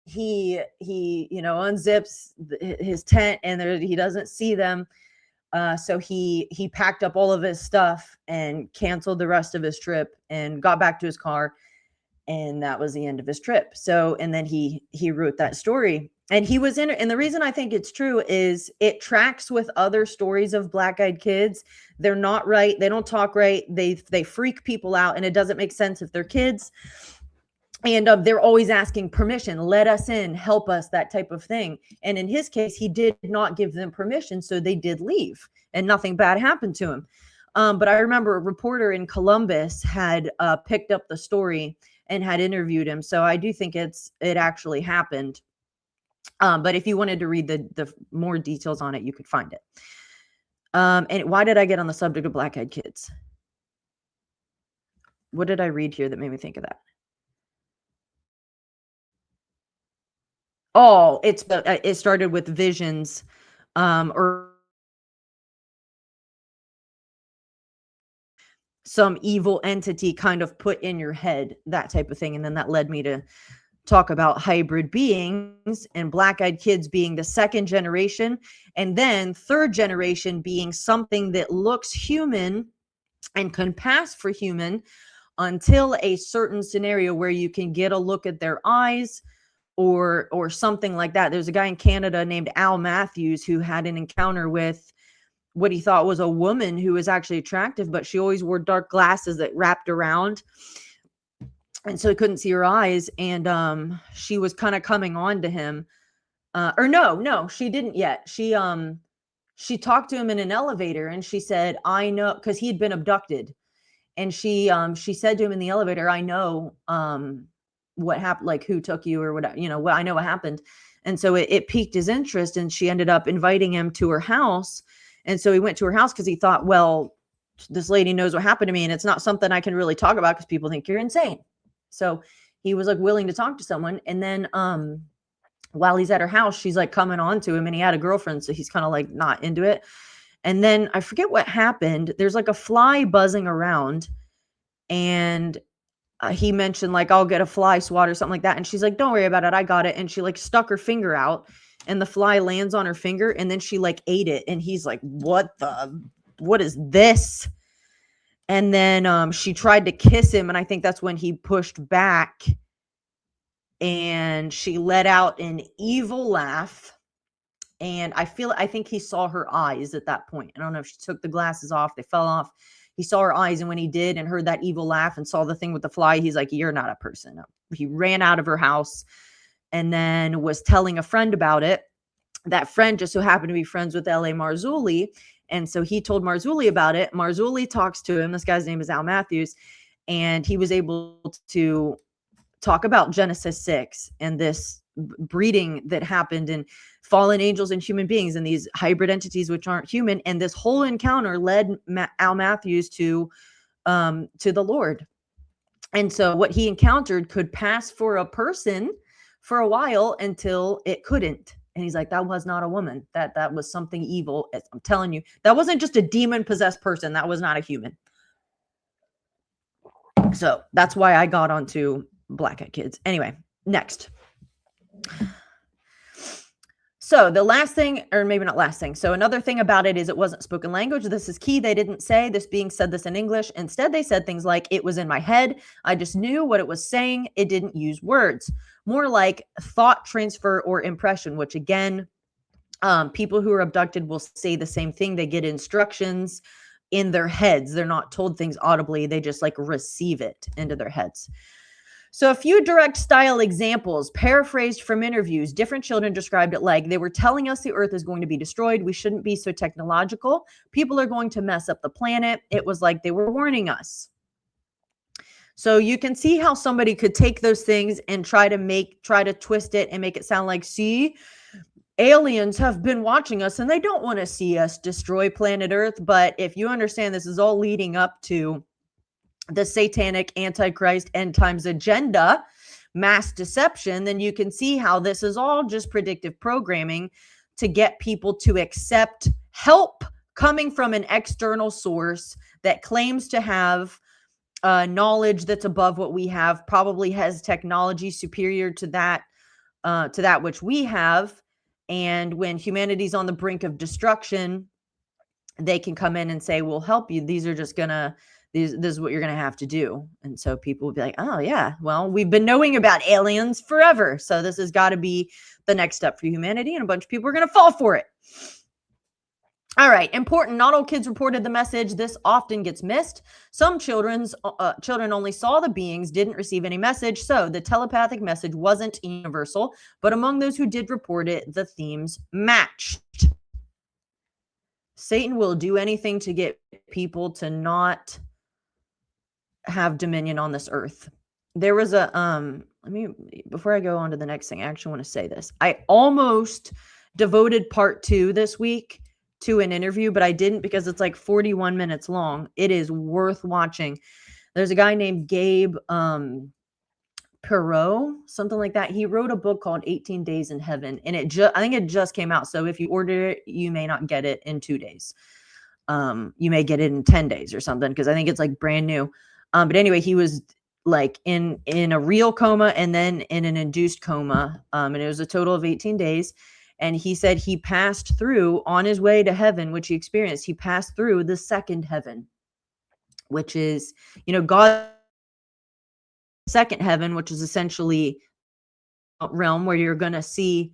S2: he unzips his tent, and he doesn't see them. So he packed up all of his stuff and canceled the rest of his trip and got back to his car. And that was the end of his trip. So, and then he wrote that story, and he was in it. And the reason I think it's true is it tracks with other stories of black-eyed kids. They're not right. They don't talk right. They freak people out, and it doesn't make sense if they're kids. And they're always asking permission, let us in, help us, that type of thing. And in his case, he did not give them permission. So they did leave, and nothing bad happened to him. But I remember a reporter in Columbus had picked up the story and had interviewed him. So I do think it actually happened. But if you wanted to read the more details on it, you could find it. And why did I get on the subject of black-eyed kids? What did I read here that made me think of that? Oh, it started with visions, or some evil entity kind of put in your head, that type of thing. And then that led me to talk about hybrid beings, and black-eyed kids being the second generation, and then third generation being something that looks human and can pass for human until a certain scenario where you can get a look at their eyes or something like that. There's a guy in Canada named Al Matthews who had an encounter with what he thought was a woman who was actually attractive, but she always wore dark glasses that wrapped around, and so he couldn't see her eyes. And she was kind of coming on to him, or no, she didn't yet. She talked to him in an elevator, and she said, I know, because he had been abducted. And she said to him in the elevator, I know what happened, like who took you or whatever, I know what happened. And so it piqued his interest, and she ended up inviting him to her house. And so he went to her house because he thought, well, this lady knows what happened to me, and it's not something I can really talk about because people think you're insane. So he was like willing to talk to someone. And then while he's at her house, she's like coming on to him, and he had a girlfriend, so he's kind of like not into it. And then I forget what happened. There's like a fly buzzing around, and he mentioned like, I'll get a fly swat or something like that. And she's like, don't worry about it, I got it. And she like stuck her finger out, and the fly lands on her finger, and then she like ate it. And he's like, what is this? And then she tried to kiss him, and I think that's when he pushed back, and she let out an evil laugh. And I think he saw her eyes at that point. I don't know if she took the glasses off, they fell off. He saw her eyes, and when he did and heard that evil laugh and saw the thing with the fly, he's like, you're not a person. He ran out of her house, and then was telling a friend about it. That friend just so happened to be friends with L.A. Marzulli. And so he told Marzulli about it. Marzulli talks to him. This guy's name is Al Matthews. And he was able to talk about Genesis 6 and this breeding that happened in fallen angels and human beings and these hybrid entities which aren't human. And this whole encounter led Al Matthews to the Lord. And so what he encountered could pass for a person for a while until it couldn't. And he's like, that was not a woman. That was something evil. I'm telling you, that wasn't just a demon possessed person. That was not a human. So that's why I got onto Black Eyed Kids. Anyway, next. So the last thing, or maybe not last thing. So another thing about it is it wasn't spoken language. This is key. They didn't say this being said this in English. Instead, they said things like, it was in my head. I just knew what it was saying. It didn't use words. More like thought transfer or impression, which again, people who are abducted will say the same thing. They get instructions in their heads. They're not told things audibly. They just like receive it into their heads. So a few direct style examples, paraphrased from interviews. Different children described it like, they were telling us the earth is going to be destroyed. We shouldn't be so technological. People are going to mess up the planet. It was like they were warning us. So you can see how somebody could take those things and try to twist it and make it sound like, see, aliens have been watching us and they don't want to see us destroy planet Earth. But if you understand, this is all leading up to the satanic antichrist end times agenda, mass deception, then you can see how this is all just predictive programming to get people to accept help coming from an external source that claims to have knowledge that's above what we have, probably has technology superior to that which we have. And when humanity's on the brink of destruction, they can come in and say, we'll help you. These are just this is what you're going to have to do. And so people will be like, oh yeah, well, we've been knowing about aliens forever. So this has got to be the next step for humanity. And a bunch of people are going to fall for it. All right. Important. Not all kids reported the message. This often gets missed. Some children only saw the beings, didn't receive any message. So the telepathic message wasn't universal, but among those who did report it, the themes matched. Satan will do anything to get people to not have dominion on this earth. There was before I go on to the next thing, I actually want to say this. I almost devoted part 2 this week to an interview, but I didn't because it's like 41 minutes long. It is worth watching. There's a guy named Gabe Perot, something like that. He wrote a book called 18 Days in Heaven, and I think it just came out. So if you order it, you may not get it in 2 days. You may get it in 10 days or something, because I think it's like brand new. But anyway, he was like in a real coma and then in an induced coma. And it was a total of 18 days. And he said he passed through on his way to heaven, which he experienced. He passed through the second heaven, which is, God's second heaven, which is essentially a realm where you're going to see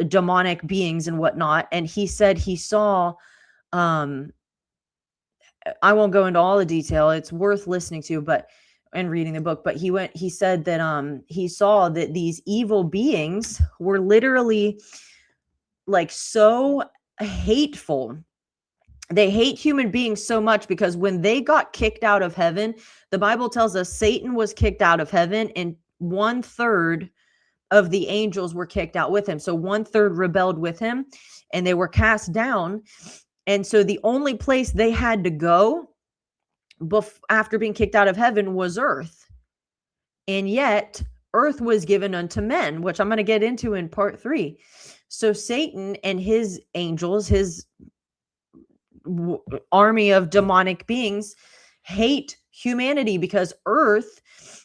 S2: demonic beings and whatnot. And he said he saw, I won't go into all the detail. It's worth listening to, and reading the book, but he said that, he saw that these evil beings were literally like so hateful. They hate human beings so much because when they got kicked out of heaven, the Bible tells us Satan was kicked out of heaven and 1/3 of the angels were kicked out with him. So 1/3 rebelled with him and they were cast down. And so the only place they had to go after being kicked out of heaven was earth. And yet earth was given unto men, which I'm going to get into in part 3. So Satan and his angels, his army of demonic beings, hate humanity because earth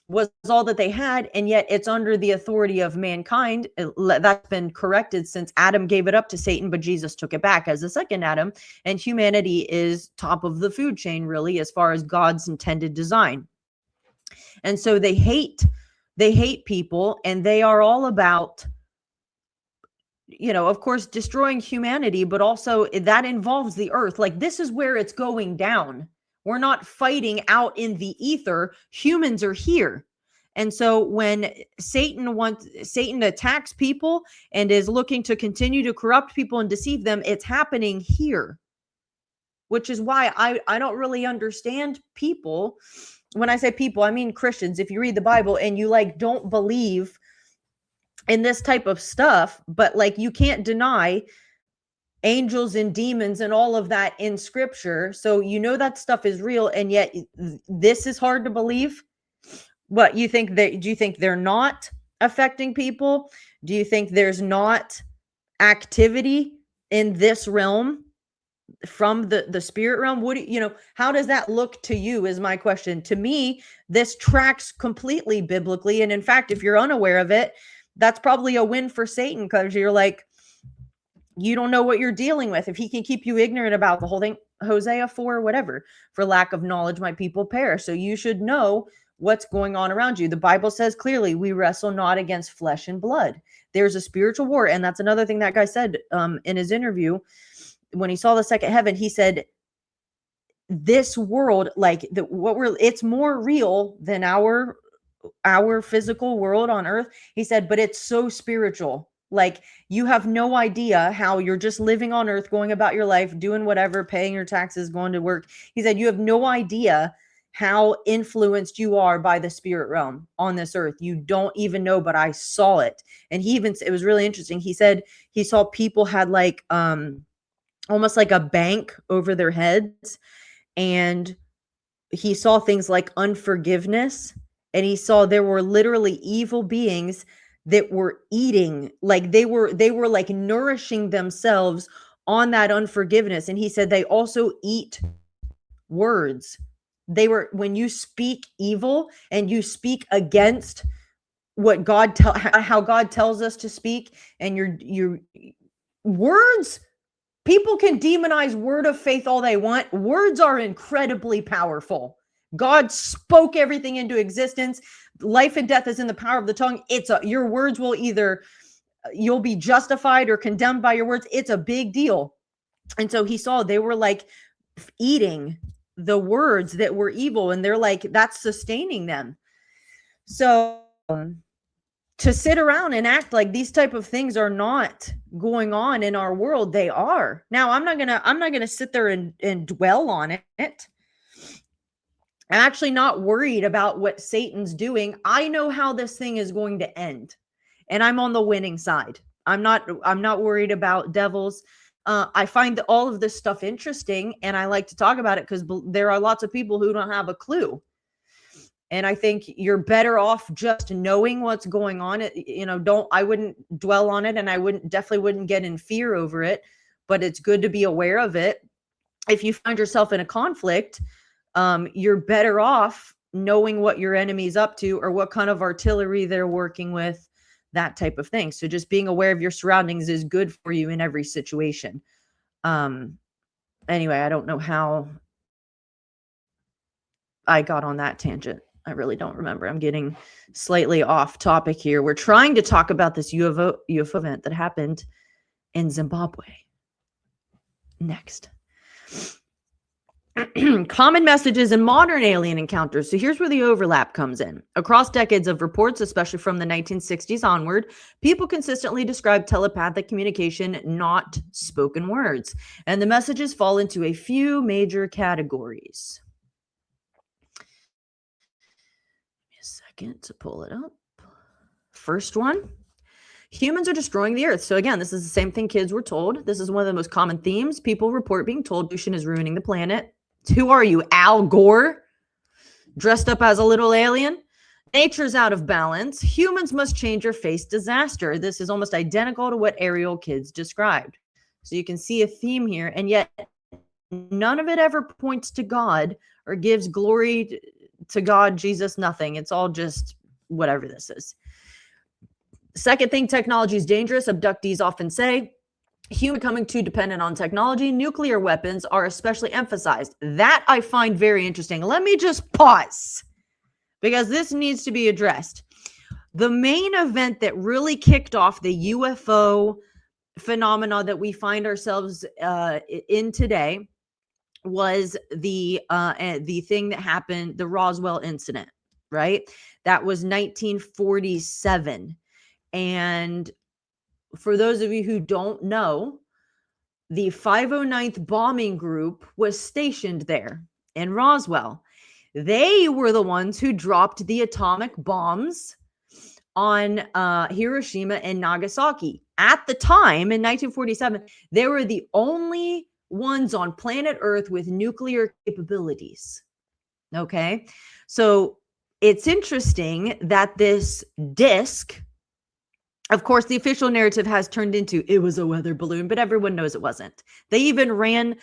S2: was all that they had, and yet it's under the authority of mankind. That's been corrected since Adam gave it up to Satan, but Jesus took it back as the second Adam, and humanity is top of the food chain, really, as far as God's intended design. And so they hate people, and they are all about, of course, destroying humanity, but also that involves the earth. Like, this is where it's going down. We're not fighting out in the ether. Humans are here. And so when Satan attacks people and is looking to continue to corrupt people and deceive them, it's happening here, which is why I don't really understand people. When I say people, I mean Christians. If you read the Bible and you don't believe in this type of stuff, but you can't deny angels and demons and all of that in scripture. So that stuff is real, and yet this is hard to believe. What you think do you think they're not affecting people? Do you think there's not activity in this realm from the spirit realm? What do you know, how does that look to you is my question. To me, this tracks completely biblically. And in fact, if you're unaware of it, that's probably a win for Satan, because you're like, you don't know what you're dealing with. If he can keep you ignorant about the whole thing, Hosea 4, whatever, for lack of knowledge, my people perish. So you should know what's going on around you. The Bible says clearly, we wrestle not against flesh and blood. There's a spiritual war. And that's another thing that guy said in his interview. When he saw the second heaven, he said, this world, like it's more real than our physical world on earth. He said, but it's so spiritual. Like, you have no idea how you're just living on earth, going about your life, doing whatever, paying your taxes, going to work. He said, you have no idea how influenced you are by the spirit realm on this earth. You don't even know, but I saw it. And it was really interesting. He said he saw people had like, almost like a bank over their heads. And he saw things like unforgiveness. And he saw there were literally evil beings that were eating, like they were like nourishing themselves on that unforgiveness. And he said they also eat words. When you speak evil and you speak against what how God tells us to speak, and your words, people can demonize word of faith all they want. Words are incredibly powerful. God spoke everything into existence. Life and death is in the power of the tongue. Your words will either, you'll be justified or condemned by your words. It's a big deal. And so he saw they were like eating the words that were evil, and they're like, that's sustaining them. So to sit around and act like these type of things are not going on in our world, they are. Now, I'm not gonna sit there and dwell on it. I'm actually not worried about what Satan's doing. I know how this thing is going to end, and I'm on the winning side. I'm not worried about devils. I find all of this stuff interesting, and I like to talk about it because there are lots of people who don't have a clue. And I think you're better off just knowing what's going on. I wouldn't dwell on it, and I definitely wouldn't get in fear over it, but it's good to be aware of it. If you find yourself in a conflict, you're better off knowing what your enemy's up to or what kind of artillery they're working with, that type of thing. So just being aware of your surroundings is good for you in every situation. Anyway, I don't know how I got on that tangent. I really don't remember. I'm getting slightly off topic here. We're trying to talk about this UFO event that happened in Zimbabwe. Next. Common messages in modern alien encounters. So here's where the overlap comes in. Across decades of reports, especially from the 1960s onward, people consistently describe telepathic communication, not spoken words. And the messages fall into a few major categories. To pull it up. First one, humans are destroying the earth. So again, this is the same thing kids were told. This is one of the most common themes. People report being told pollution is ruining the planet. Who are you, Al Gore? Dressed up as a little alien? Nature's out of balance. Humans must change or face disaster. This is almost identical to what Ariel kids described. So you can see a theme here, and yet none of it ever points to God or gives glory to God, Jesus, nothing. It's all just whatever this is. Second thing, technology is dangerous. Abductees often say human becoming too dependent on technology. Nuclear weapons are especially emphasized. That I find very interesting. Let me just pause because this needs to be addressed. The main event that really kicked off the UFO phenomena that we find ourselves in today was the thing that happened, the Roswell incident, right? That was 1947. And for those of you who don't know, the 509th Bombing Group was stationed there in Roswell. They were the ones who dropped the atomic bombs on Hiroshima and Nagasaki. At the time, in 1947, they were the only ones on planet Earth with nuclear capabilities. Okay, so it's interesting that this disc Of course, the official narrative has turned into it was a weather balloon, but everyone knows it wasn't. They even ran,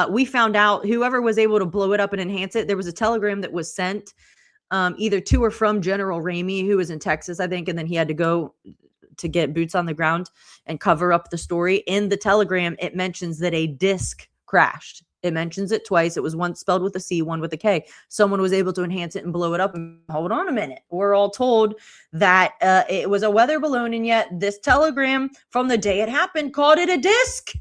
S2: we found out whoever was able to blow it up and enhance it, there was a telegram that was sent either to or from General Ramey, who was in Texas, I think, and then he had to go to get boots on the ground and cover up the story. In the telegram, it mentions that a disc crashed. It mentions it twice. It was one spelled with a C, one with a K. Someone was able to enhance it and blow it up. And hold on a minute. We're all told that it was a weather balloon, and yet this telegram from the day it happened called it a disc.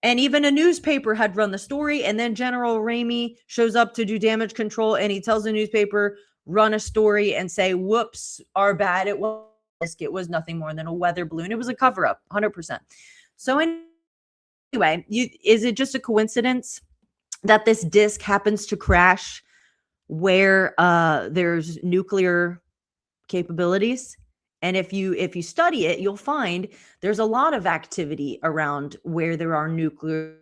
S2: And even a newspaper had run the story. And then General Ramey shows up to do damage control, and he tells the newspaper, run a story and say, whoops, our bad. It was nothing more than a weather balloon. It was a cover up, 100%. So anyway, is it just a coincidence that this disc happens to crash where there's nuclear capabilities? And if you study it, you'll find there's a lot of activity around where there are nuclear.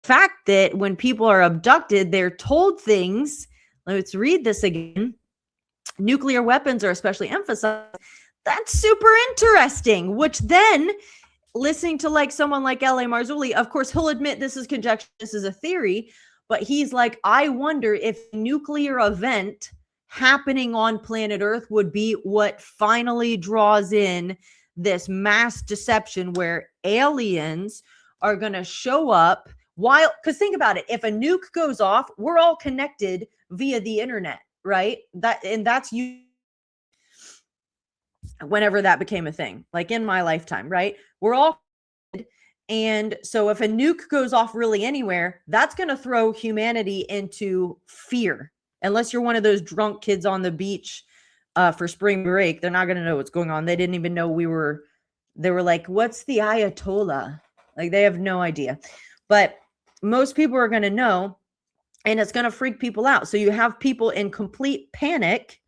S2: Fact that when people are abducted, they're told things. Let's read this again. Nuclear weapons are especially emphasized. That's super interesting, which then listening to like someone like L.A. Marzulli, of course, he'll admit this is conjecture, this is a theory, but he's like, I wonder if nuclear event happening on planet Earth would be what finally draws in this mass deception where aliens are going to show up while, because think about it, if a nuke goes off, we're all connected via the internet, right? That's you whenever that became a thing, like in my lifetime, right? We're all, and so if a nuke goes off really anywhere, that's going to throw humanity into fear. Unless you're one of those drunk kids on the beach for spring break, they're not going to know what's going on. They didn't even know they were like, what's the Ayatollah? Like they have no idea. But most people are going to know, and it's going to freak people out. So you have people in complete panic.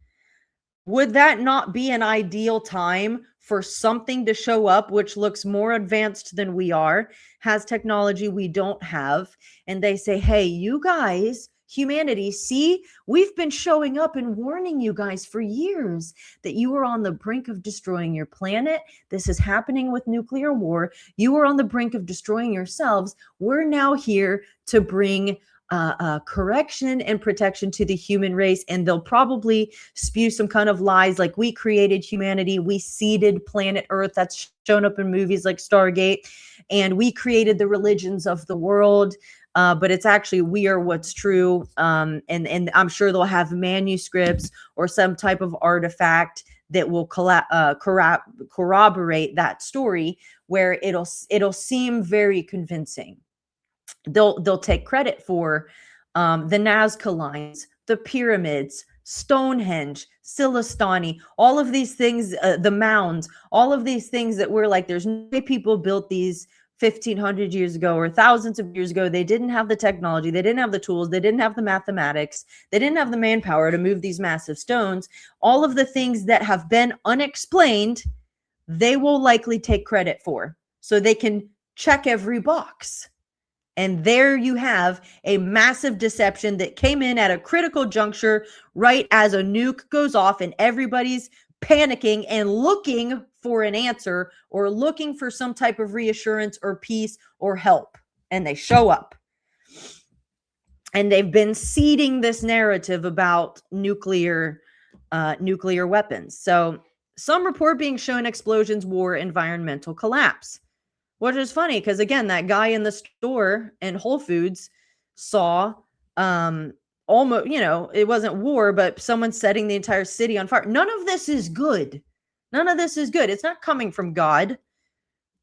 S2: Would that not be an ideal time for something to show up which looks more advanced than we are, has technology we don't have, and they say, hey, you guys, humanity, see, we've been showing up and warning you guys for years that you are on the brink of destroying your planet. This is happening with nuclear war. You are on the brink of destroying yourselves. We're now here to bring correction and protection to the human race, and they'll probably spew some kind of lies like we created humanity, we seeded planet Earth. That's shown up in movies like Stargate, and we created the religions of the world. But it's actually we are what's true, and I'm sure they'll have manuscripts or some type of artifact that will corroborate that story, where it'll seem very convincing. They'll take credit for the Nazca lines, the pyramids, Stonehenge, Silastani, all of these things, the mounds, all of these things that we're like, there's no way people built these 1,500 years ago or thousands of years ago. They didn't have the technology. They didn't have the tools. They didn't have the mathematics. They didn't have the manpower to move these massive stones. All of the things that have been unexplained, they will likely take credit for. So they can check every box. And there you have a massive deception that came in at a critical juncture right as a nuke goes off and everybody's panicking and looking for an answer or looking for some type of reassurance or peace or help. And they show up. And they've been seeding this narrative about nuclear weapons. So some report being shown explosions, war, environmental collapse. Which is funny because, again, that guy in the store in Whole Foods saw almost, it wasn't war, but someone setting the entire city on fire. None of this is good. None of this is good. It's not coming from God.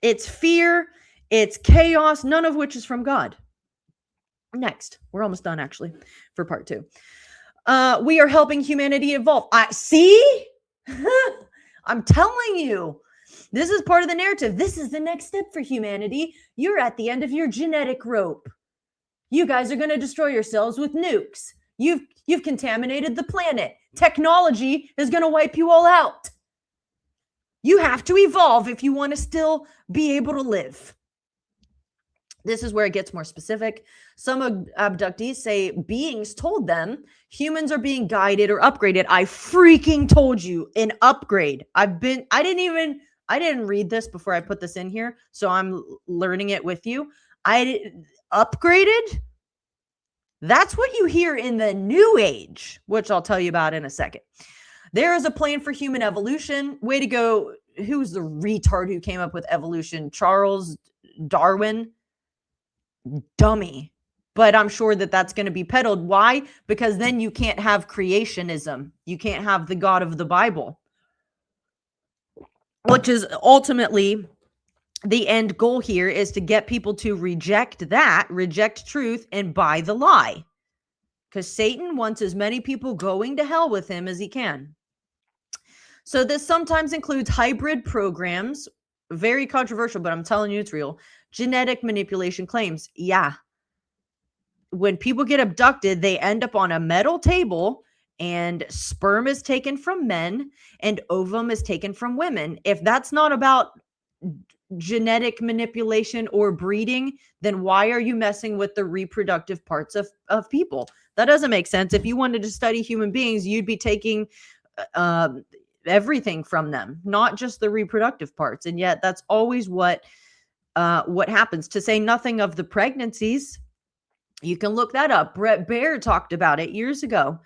S2: It's fear. It's chaos, none of which is from God. Next. We're almost done, actually, for part 2. We are helping humanity evolve. See? I'm telling you. This is part of the narrative. This is the next step for humanity. You're at the end of your genetic rope. You guys are going to destroy yourselves with nukes. You've contaminated the planet. Technology is going to wipe you all out. You have to evolve if you want to still be able to live. This is where it gets more specific. Some abductees say beings told them humans are being guided or upgraded. I freaking told you, an upgrade. I didn't read this before I put this in here, so I'm learning it with you. Upgraded? That's what you hear in the New Age, which I'll tell you about in a second. There is a plan for human evolution. Way to go. Who's the retard who came up with evolution? Charles Darwin? Dummy. But I'm sure that that's going to be peddled. Why? Because then you can't have creationism. You can't have the God of the Bible, which is ultimately the end goal here, is to get people to reject truth, and buy the lie. Because Satan wants as many people going to hell with him as he can. So this sometimes includes hybrid programs, very controversial, but I'm telling you it's real. Genetic manipulation claims. Yeah. When people get abducted, they end up on a metal table and sperm is taken from men and ovum is taken from women. If that's not about genetic manipulation or breeding, then why are you messing with the reproductive parts of people? That doesn't make sense. If you wanted to study human beings, you'd be taking everything from them, not just the reproductive parts. And yet that's always what happens, to say nothing of the pregnancies. You can look that up. Brett Baer talked about it years ago,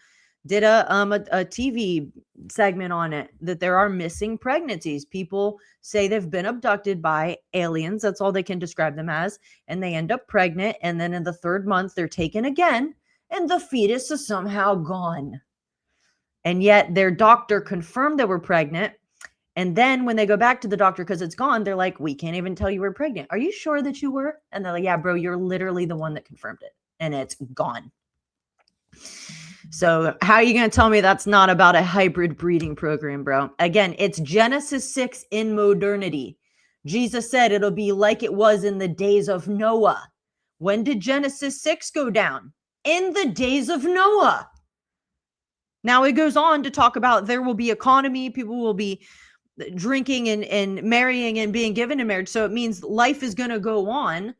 S2: did a TV segment on it, that there are missing pregnancies. People say they've been abducted by aliens. That's all they can describe them as. And they end up pregnant. And then in the 3rd month, they're taken again. And the fetus is somehow gone. And yet their doctor confirmed they were pregnant. And then when they go back to the doctor because it's gone, they're like, we can't even tell you we're pregnant. Are you sure that you were? And they're like, yeah, bro, you're literally the one that confirmed it. And it's gone. So how are you going to tell me that's not about a hybrid breeding program, bro? Again, it's Genesis 6 in modernity. Jesus said it'll be like it was in the days of Noah. When did Genesis 6 go down? In the days of Noah. Now it goes on to talk about there will be economy. People will be drinking and marrying and being given in marriage. So it means life is going to go on.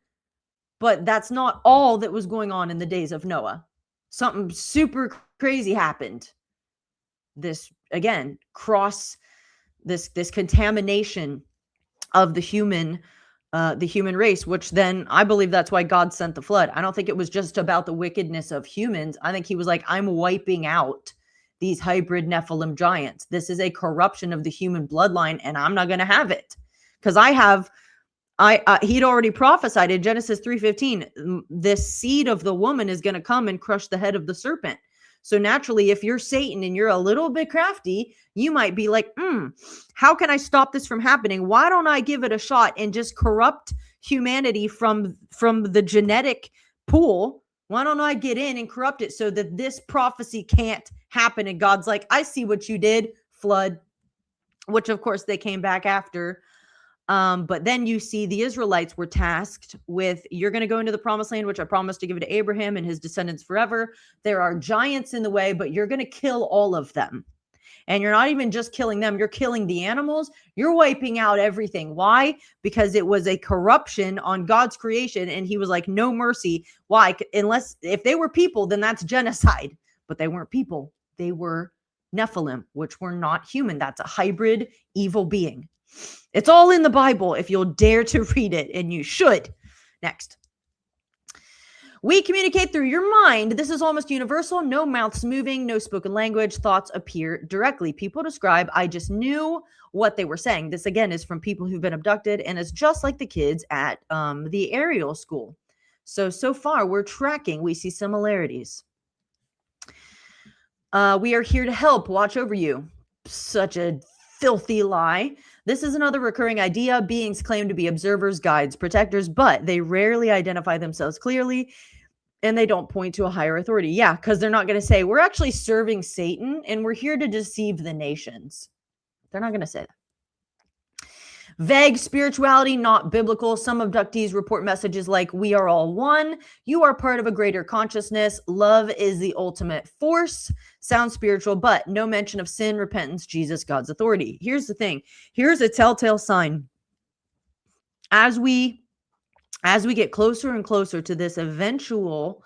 S2: But that's not all that was going on in the days of Noah. Something super crazy happened. This, again, this contamination of the human race, which then I believe that's why God sent the flood. I don't think it was just about the wickedness of humans. I think he was like, I'm wiping out these hybrid Nephilim giants. This is a corruption of the human bloodline, and I'm not going to have it. Because he'd already prophesied in Genesis 3:15, this seed of the woman is going to come and crush the head of the serpent. So naturally, if you're Satan and you're a little bit crafty, you might be like, how can I stop this from happening? Why don't I give it a shot and just corrupt humanity from the genetic pool? Why don't I get in and corrupt it so that this prophecy can't happen? And God's like, I see what you did, flood, which of course they came back after. But then you see the Israelites were tasked with, you're going to go into the promised land, which I promised to give to Abraham and his descendants forever. There are giants in the way, but you're going to kill all of them. And you're not even just killing them. You're killing the animals. You're wiping out everything. Why? Because it was a corruption on God's creation. And he was like, no mercy. Why? If they were people, then that's genocide. But they weren't people. They were Nephilim, which were not human. That's a hybrid evil being. It's all in the Bible if you'll dare to read it, and you should. Next. We communicate through your mind. This is almost universal. No mouths moving, no spoken language. Thoughts appear directly. People describe, I just knew what they were saying. This, again, is from people who've been abducted, and it's just like the kids at the Ariel School. So far, we're tracking. We see similarities. We are here to help, watch over you. Such a filthy lie. This is another recurring idea. Beings claim to be observers, guides, protectors, but they rarely identify themselves clearly, and they don't point to a higher authority. Yeah, because they're not going to say, we're actually serving Satan, and we're here to deceive the nations. They're not going to say that. Vague spirituality, not biblical. Some abductees report messages like, we are all one. You are part of a greater consciousness. Love is the ultimate force. Sounds spiritual, but no mention of sin, repentance, Jesus, God's authority. Here's the thing. Here's a telltale sign. As we as we get closer and closer to this eventual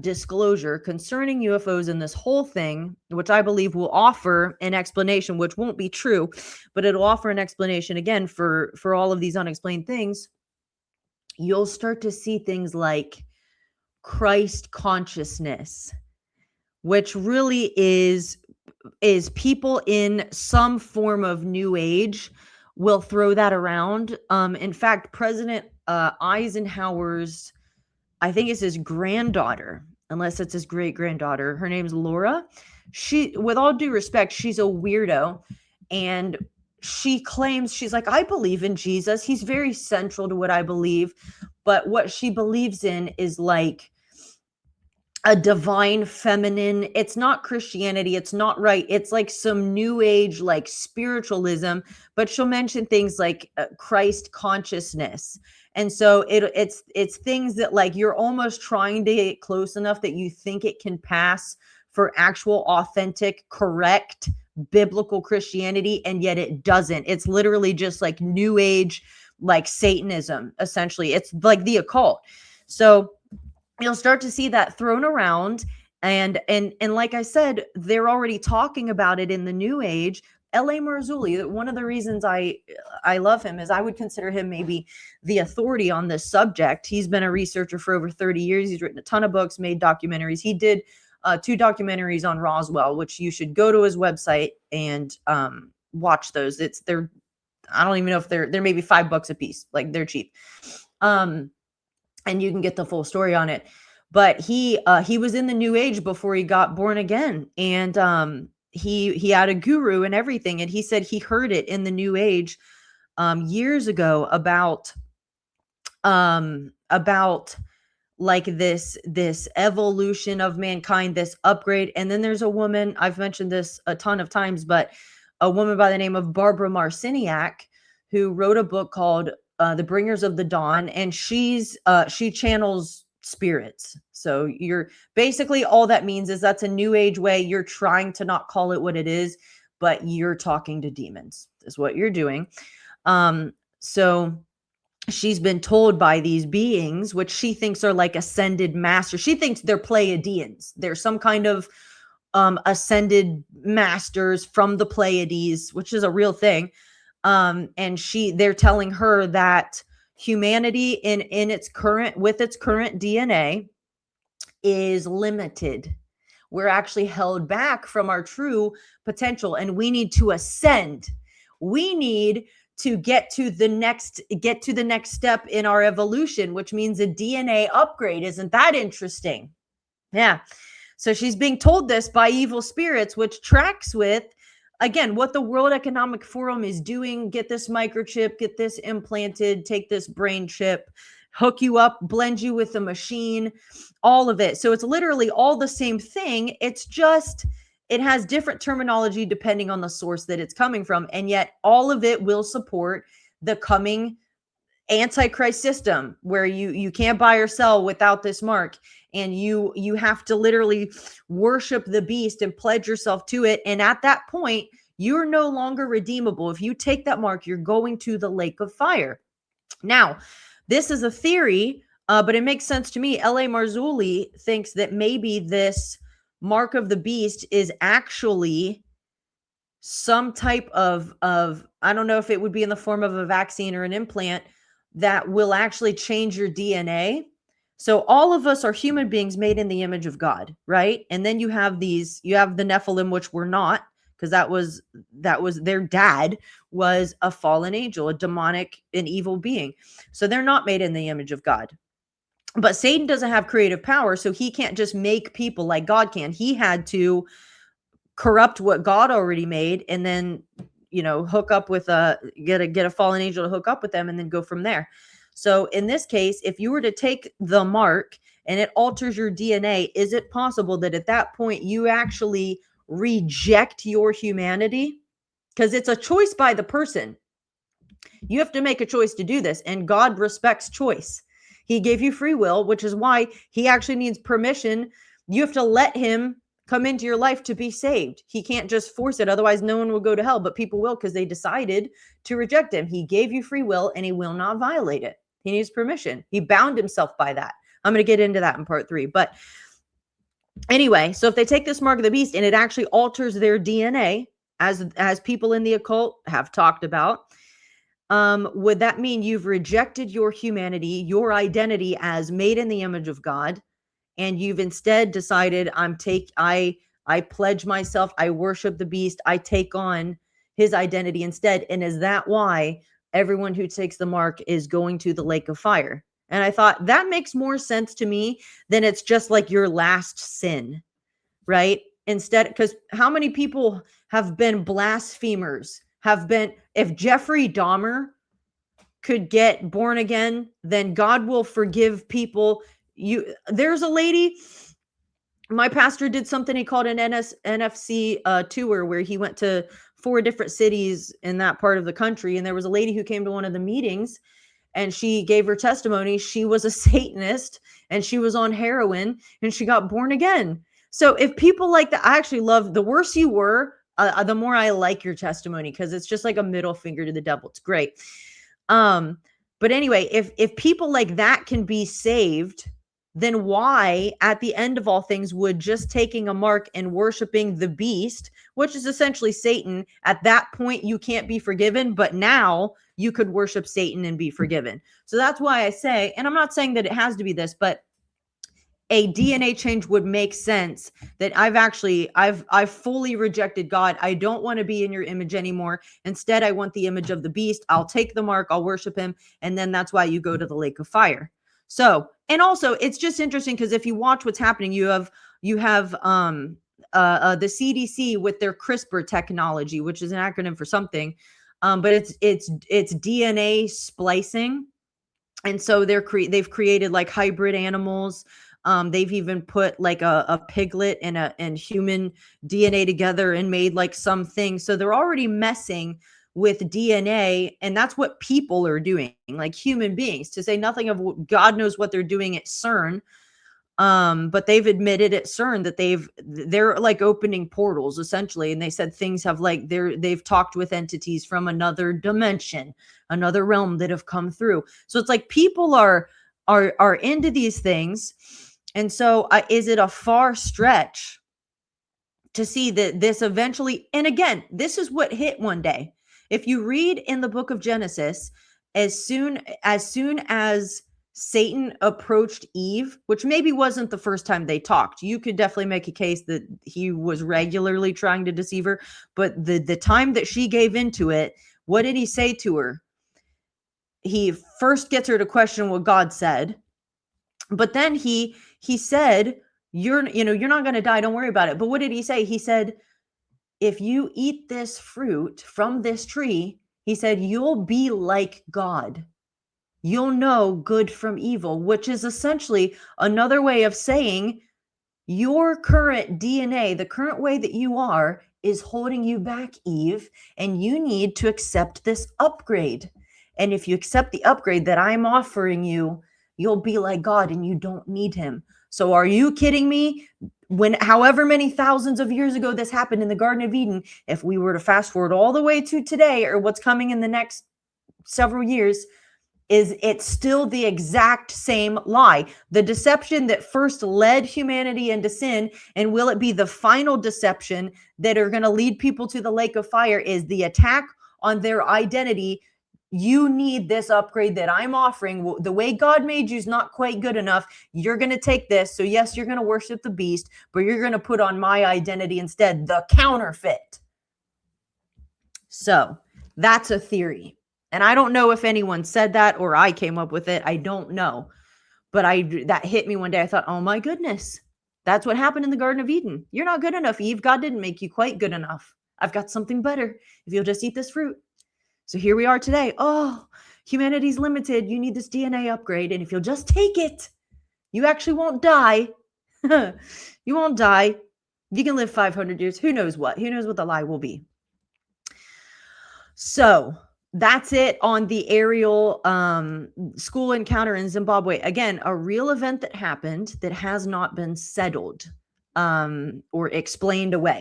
S2: disclosure concerning UFOs and this whole thing, which I believe will offer an explanation, which won't be true, but it'll offer an explanation again for all of these unexplained things. You'll start to see things like Christ consciousness, which really is people in some form of new age will throw that around. In fact, President Eisenhower's, I think it's his granddaughter, unless it's his great granddaughter. Her name's Laura. She, with all due respect, she's a weirdo. And she claims, she's like, I believe in Jesus. He's very central to what I believe. But what she believes in is like a divine feminine. It's not Christianity. It's not right. It's like some new age, like spiritualism, but she'll mention things like Christ consciousness. And so it's things that like you're almost trying to get close enough that you think it can pass for actual, authentic, correct biblical Christianity, and yet it doesn't. It's literally just like new age, like Satanism, essentially. It's like the occult. So you'll start to see that thrown around, and like I said, they're already talking about it in the new age. L.A. Marzulli, one of the reasons I love him is I would consider him maybe the authority on this subject. He's been a researcher for over 30 years. He's written a ton of books, made documentaries. He did 2 documentaries on Roswell, which you should go to his website and watch those. I don't even know if they're maybe $5 a piece. Like, they're cheap. And you can get the full story on it. But he was in the new age before he got born again. And he had a guru and everything. And he said he heard it in the new age years ago about like this evolution of mankind, this upgrade. And then there's a woman, I've mentioned this a ton of times, but a woman by the name of Barbara Marciniak, who wrote a book called The Bringers of the Dawn, and she channels spirits. So you're basically, all that means is that's a new age way. You're trying to not call it what it is, but you're talking to demons is what you're doing. So she's been told by these beings, which she thinks are like ascended masters. She thinks they're Pleiadians. They're some kind of ascended masters from the Pleiades, which is a real thing. And they're telling her that humanity in its current, with its current DNA, is limited. We're actually held back from our true potential, and we need to ascend. We need to get to the next step in our evolution, which means a DNA upgrade. Isn't that interesting? Yeah. So she's being told this by evil spirits, which tracks with, again, what the World Economic Forum is doing. Get this microchip, get this implanted, take this brain chip, hook you up, blend you with a machine, all of it. So it's literally all the same thing. It's just, it has different terminology depending on the source that it's coming from. And yet all of it will support the coming Antichrist system, where you can't buy or sell without this mark. And you have to literally worship the beast and pledge yourself to it. And at that point, you're no longer redeemable. If you take that mark, you're going to the lake of fire. Now, this is a theory, but it makes sense to me. L.A. Marzulli thinks that maybe this mark of the beast is actually some type of I don't know if it would be in the form of a vaccine or an implant that will actually change your DNA. So all of us are human beings made in the image of God, right? And then you have the Nephilim, which we're not, because that was their dad was a fallen angel, a demonic, an evil being. So they're not made in the image of God. But Satan doesn't have creative power, so he can't just make people like God can. He had to corrupt what God already made, and then hook up with get a fallen angel to hook up with them, and then go from there. So in this case, if you were to take the mark and it alters your DNA, is it possible that at that point you actually reject your humanity? Because it's a choice by the person. You have to make a choice to do this, and God respects choice. He gave you free will, which is why he actually needs permission. You have to let him come into your life to be saved. He can't just force it. Otherwise, no one will go to hell, but people will, because they decided to reject him. He gave you free will, and he will not violate it. He needs permission. He bound himself by that. I'm going to get into that in part 3. But anyway, so if they take this mark of the beast and it actually alters their DNA, as people in the occult have talked about, would that mean you've rejected your humanity, your identity as made in the image of God, and you've instead decided I pledge myself, I worship the beast, I take on his identity instead? And is that why everyone who takes the mark is going to the lake of fire? And I thought that makes more sense to me than it's just like your last sin, right? Instead, because how many people have been blasphemers, if Jeffrey Dahmer could get born again, then God will forgive people. There's a lady, my pastor did something he called an NFC tour, where he went to 4 different cities in that part of the country. And there was a lady who came to one of the meetings, and she gave her testimony. She was a Satanist and she was on heroin, and she got born again. So if people like that, I actually love, the worse you were, the more I like your testimony, because it's just like a middle finger to the devil. It's great. But anyway, if people like that can be saved, then why, at the end of all things, would just taking a mark and worshiping the beast, which is essentially Satan, at that point you can't be forgiven, but now you could worship Satan and be forgiven? So that's why I say, and I'm not saying that it has to be this, but a DNA change would make sense. That I've fully rejected God. I don't want to be in your image anymore. Instead, I want the image of the beast. I'll take the mark, I'll worship him. And then that's why you go to the lake of fire. So, and also it's just interesting, because if you watch what's happening, you have the CDC with their CRISPR technology, which is an acronym for something. But it's DNA splicing. And so they've created like hybrid animals. They've even put like a piglet and human DNA together and made like something. So they're already messing with DNA, and that's what people are doing, like human beings, to say nothing of what God knows what they're doing at CERN. But they've admitted at CERN that they're like opening portals essentially. And they said things have like, they've talked with entities from another dimension, another realm that have come through. So it's like people are into these things. And so is it a far stretch to see that this eventually, and again, this is what hit one day. If you read in the book of Genesis, as soon as Satan approached Eve, which maybe wasn't the first time they talked, you could definitely make a case that he was regularly trying to deceive her. But the time that she gave into it, what did he say to her? He first gets her to question what God said, but then he said, you're not going to die, don't worry about it. But what did he say? He said, if you eat this fruit from this tree, he said, you'll be like God. You'll know good from evil, which is essentially another way of saying your current DNA, the current way that you are, is holding you back, Eve, and you need to accept this upgrade. And if you accept the upgrade that I'm offering you, you'll be like God and you don't need him. So are you kidding me? When however many thousands of years ago this happened in the Garden of Eden, if we were to fast forward all the way to today, or what's coming in the next several years, it's still the exact same lie. The deception that first led humanity into sin, and will it be the final deception that are going to lead people to the lake of fire, is the attack on their identity. You need this upgrade that I'm offering. The way God made you is not quite good enough. You're going to take this. So yes, you're going to worship the beast, but you're going to put on my identity instead, the counterfeit. So that's a theory. And I don't know if anyone said that or I came up with it. I don't know. But that hit me one day. I thought, oh my goodness, that's what happened in the Garden of Eden. You're not good enough, Eve. God didn't make you quite good enough. I've got something better if you'll just eat this fruit. So here we are today. Oh, humanity's limited. You need this DNA upgrade. And if you'll just take it, you actually won't die. You won't die. You can live 500 years. Who knows what? Who knows what the lie will be? So that's it on the Ariel school encounter in Zimbabwe. Again, a real event that happened that has not been settled or explained away.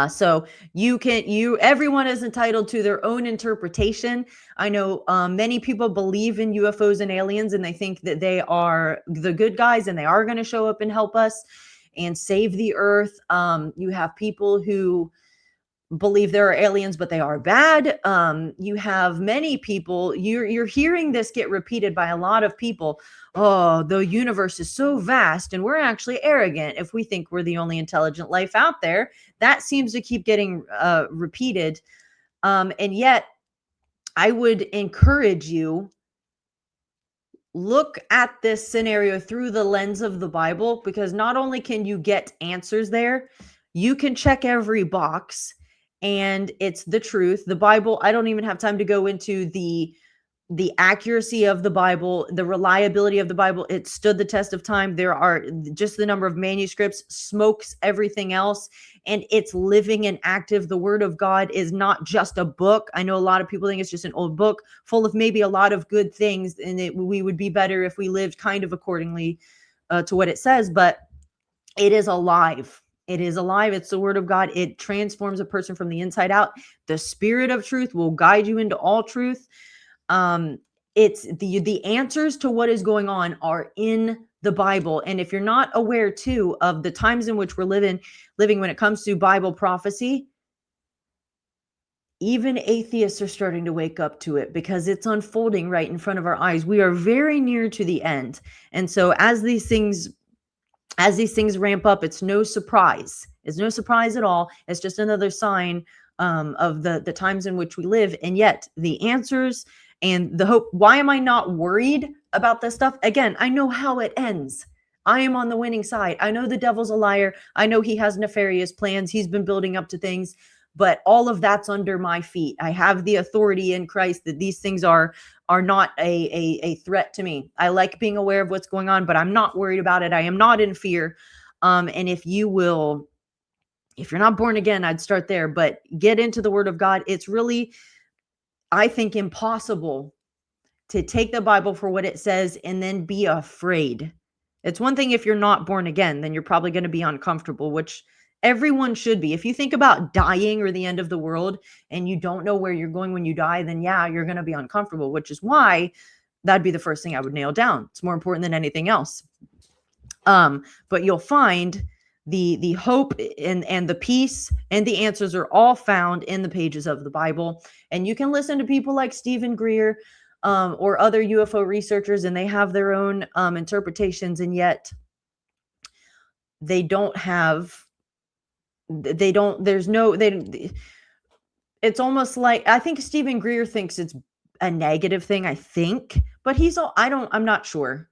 S2: So everyone is entitled to their own interpretation. I know many people believe in UFOs and aliens, and they think that they are the good guys and they are going to show up and help us and save the earth. You have people who believe there are aliens, but they are bad. You have many people, you're hearing this get repeated by a lot of people. Oh, the universe is so vast and we're actually arrogant if we think we're the only intelligent life out there. That seems to keep getting repeated. And yet I would encourage you, look at this scenario through the lens of the Bible, because not only can you get answers there, you can check every box and it's the truth. The Bible, I don't even have time to go into the accuracy of the Bible, the reliability of the Bible. It stood the test of time. There are just the number of manuscripts smokes everything else, and it's living and active. The Word of God is not just a book. I know a lot of people think it's just an old book full of maybe a lot of good things, and we would be better if we lived kind of accordingly to what it says, but it is alive. It is alive. It's the Word of God. It transforms a person from the inside out. The Spirit of truth will guide you into all truth. It's the answers to what is going on are in the Bible. And if you're not aware too of the times in which we're living when it comes to Bible prophecy, even atheists are starting to wake up to it because it's unfolding right in front of our eyes. We are very near to the end. And so as these things ramp up, it's no surprise. It's no surprise at all. It's just another sign of the times in which we live. And yet the answers and the hope. Why am I not worried about this stuff? Again, I know how it ends. I am on the winning side. I know the devil's a liar. I know he has nefarious plans. He's been building up to things, but all of that's under my feet. I have the authority in Christ that these things are not a threat to me. I like being aware of what's going on, but I'm not worried about it. I am not in fear. And if you're not born again, I'd start there, but get into the Word of God. It's really, I think, impossible to take the Bible for what it says and then be afraid. It's one thing if you're not born again, then you're probably going to be uncomfortable, which everyone should be. If you think about dying or the end of the world and you don't know where you're going when you die, then yeah, you're going to be uncomfortable, which is why that'd be the first thing I would nail down. It's more important than anything else. But you'll find the hope and the peace and the answers are all found in the pages of the Bible. And you can listen to people like Stephen Greer or other UFO researchers, and they have their own interpretations, and yet it's almost like, I think Stephen Greer thinks it's a negative thing, but I'm not sure.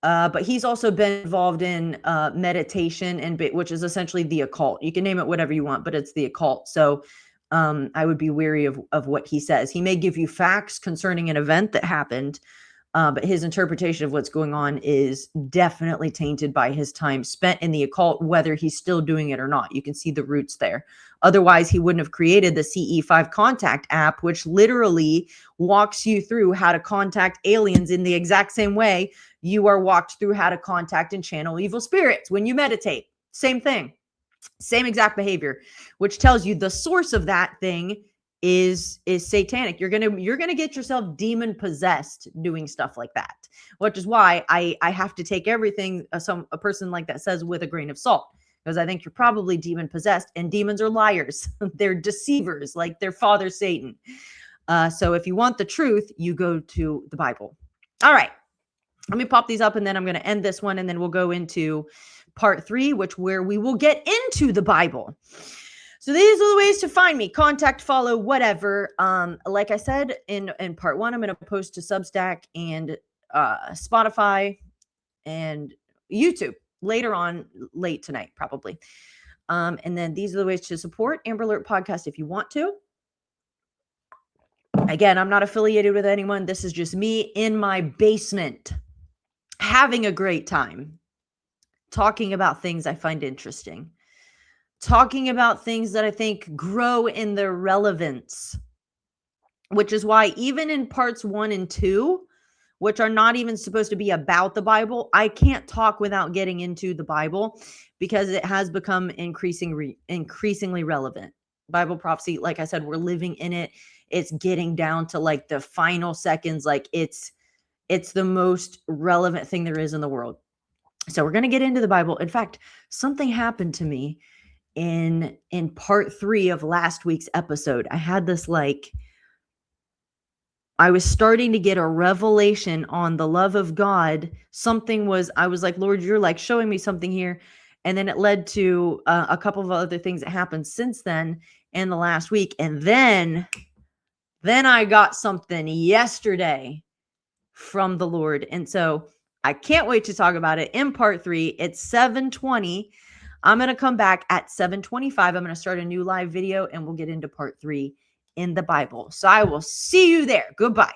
S2: But he's also been involved in meditation, which is essentially the occult. You can name it whatever you want, but it's the occult. So I would be wary of what he says. He may give you facts concerning an event that happened, but his interpretation of what's going on is definitely tainted by his time spent in the occult, whether he's still doing it or not. You can see the roots there. Otherwise, he wouldn't have created the CE5 Contact app, which literally walks you through how to contact aliens in the exact same way you are walked through how to contact and channel evil spirits when you meditate. Same thing, same exact behavior, which tells you the source of that thing is satanic. You're gonna get yourself demon possessed doing stuff like that, which is why I have to take everything a person like that says with a grain of salt, because I think you're probably demon possessed, and demons are liars. They're deceivers, like their father Satan. So if you want the truth, you go to the Bible. All right, let me pop these up, and then I'm going to end this one, and then we'll go into part 3, where we will get into the Bible. So these are the ways to find me: contact, follow, whatever. Like I said in part 1, I'm going to post to Substack and Spotify and YouTube later on, late tonight, probably. And then these are the ways to support Amber Alert Podcast if you want to. Again, I'm not affiliated with anyone. This is just me in my basement, having a great time, talking about things I find interesting, talking about things that I think grow in their relevance, which is why even in parts 1 and 2, which are not even supposed to be about the Bible. I can't talk without getting into the Bible because it has become increasingly relevant. Bible prophecy, like I said, we're living in it. It's getting down to like the final seconds. Like it's the most relevant thing there is in the world. So we're going to get into the Bible. In fact, something happened to me in part 3 of last week's episode. I had this I was starting to get a revelation on the love of God. I was like, Lord, you're like showing me something here. And then it led to a couple of other things that happened since then in the last week. And then I got something yesterday from the Lord. And so I can't wait to talk about it in part 3. It's 7:20. I'm going to come back at 7:25. I'm going to start a new live video and we'll get into part 3 in the Bible. So I will see you there. Goodbye.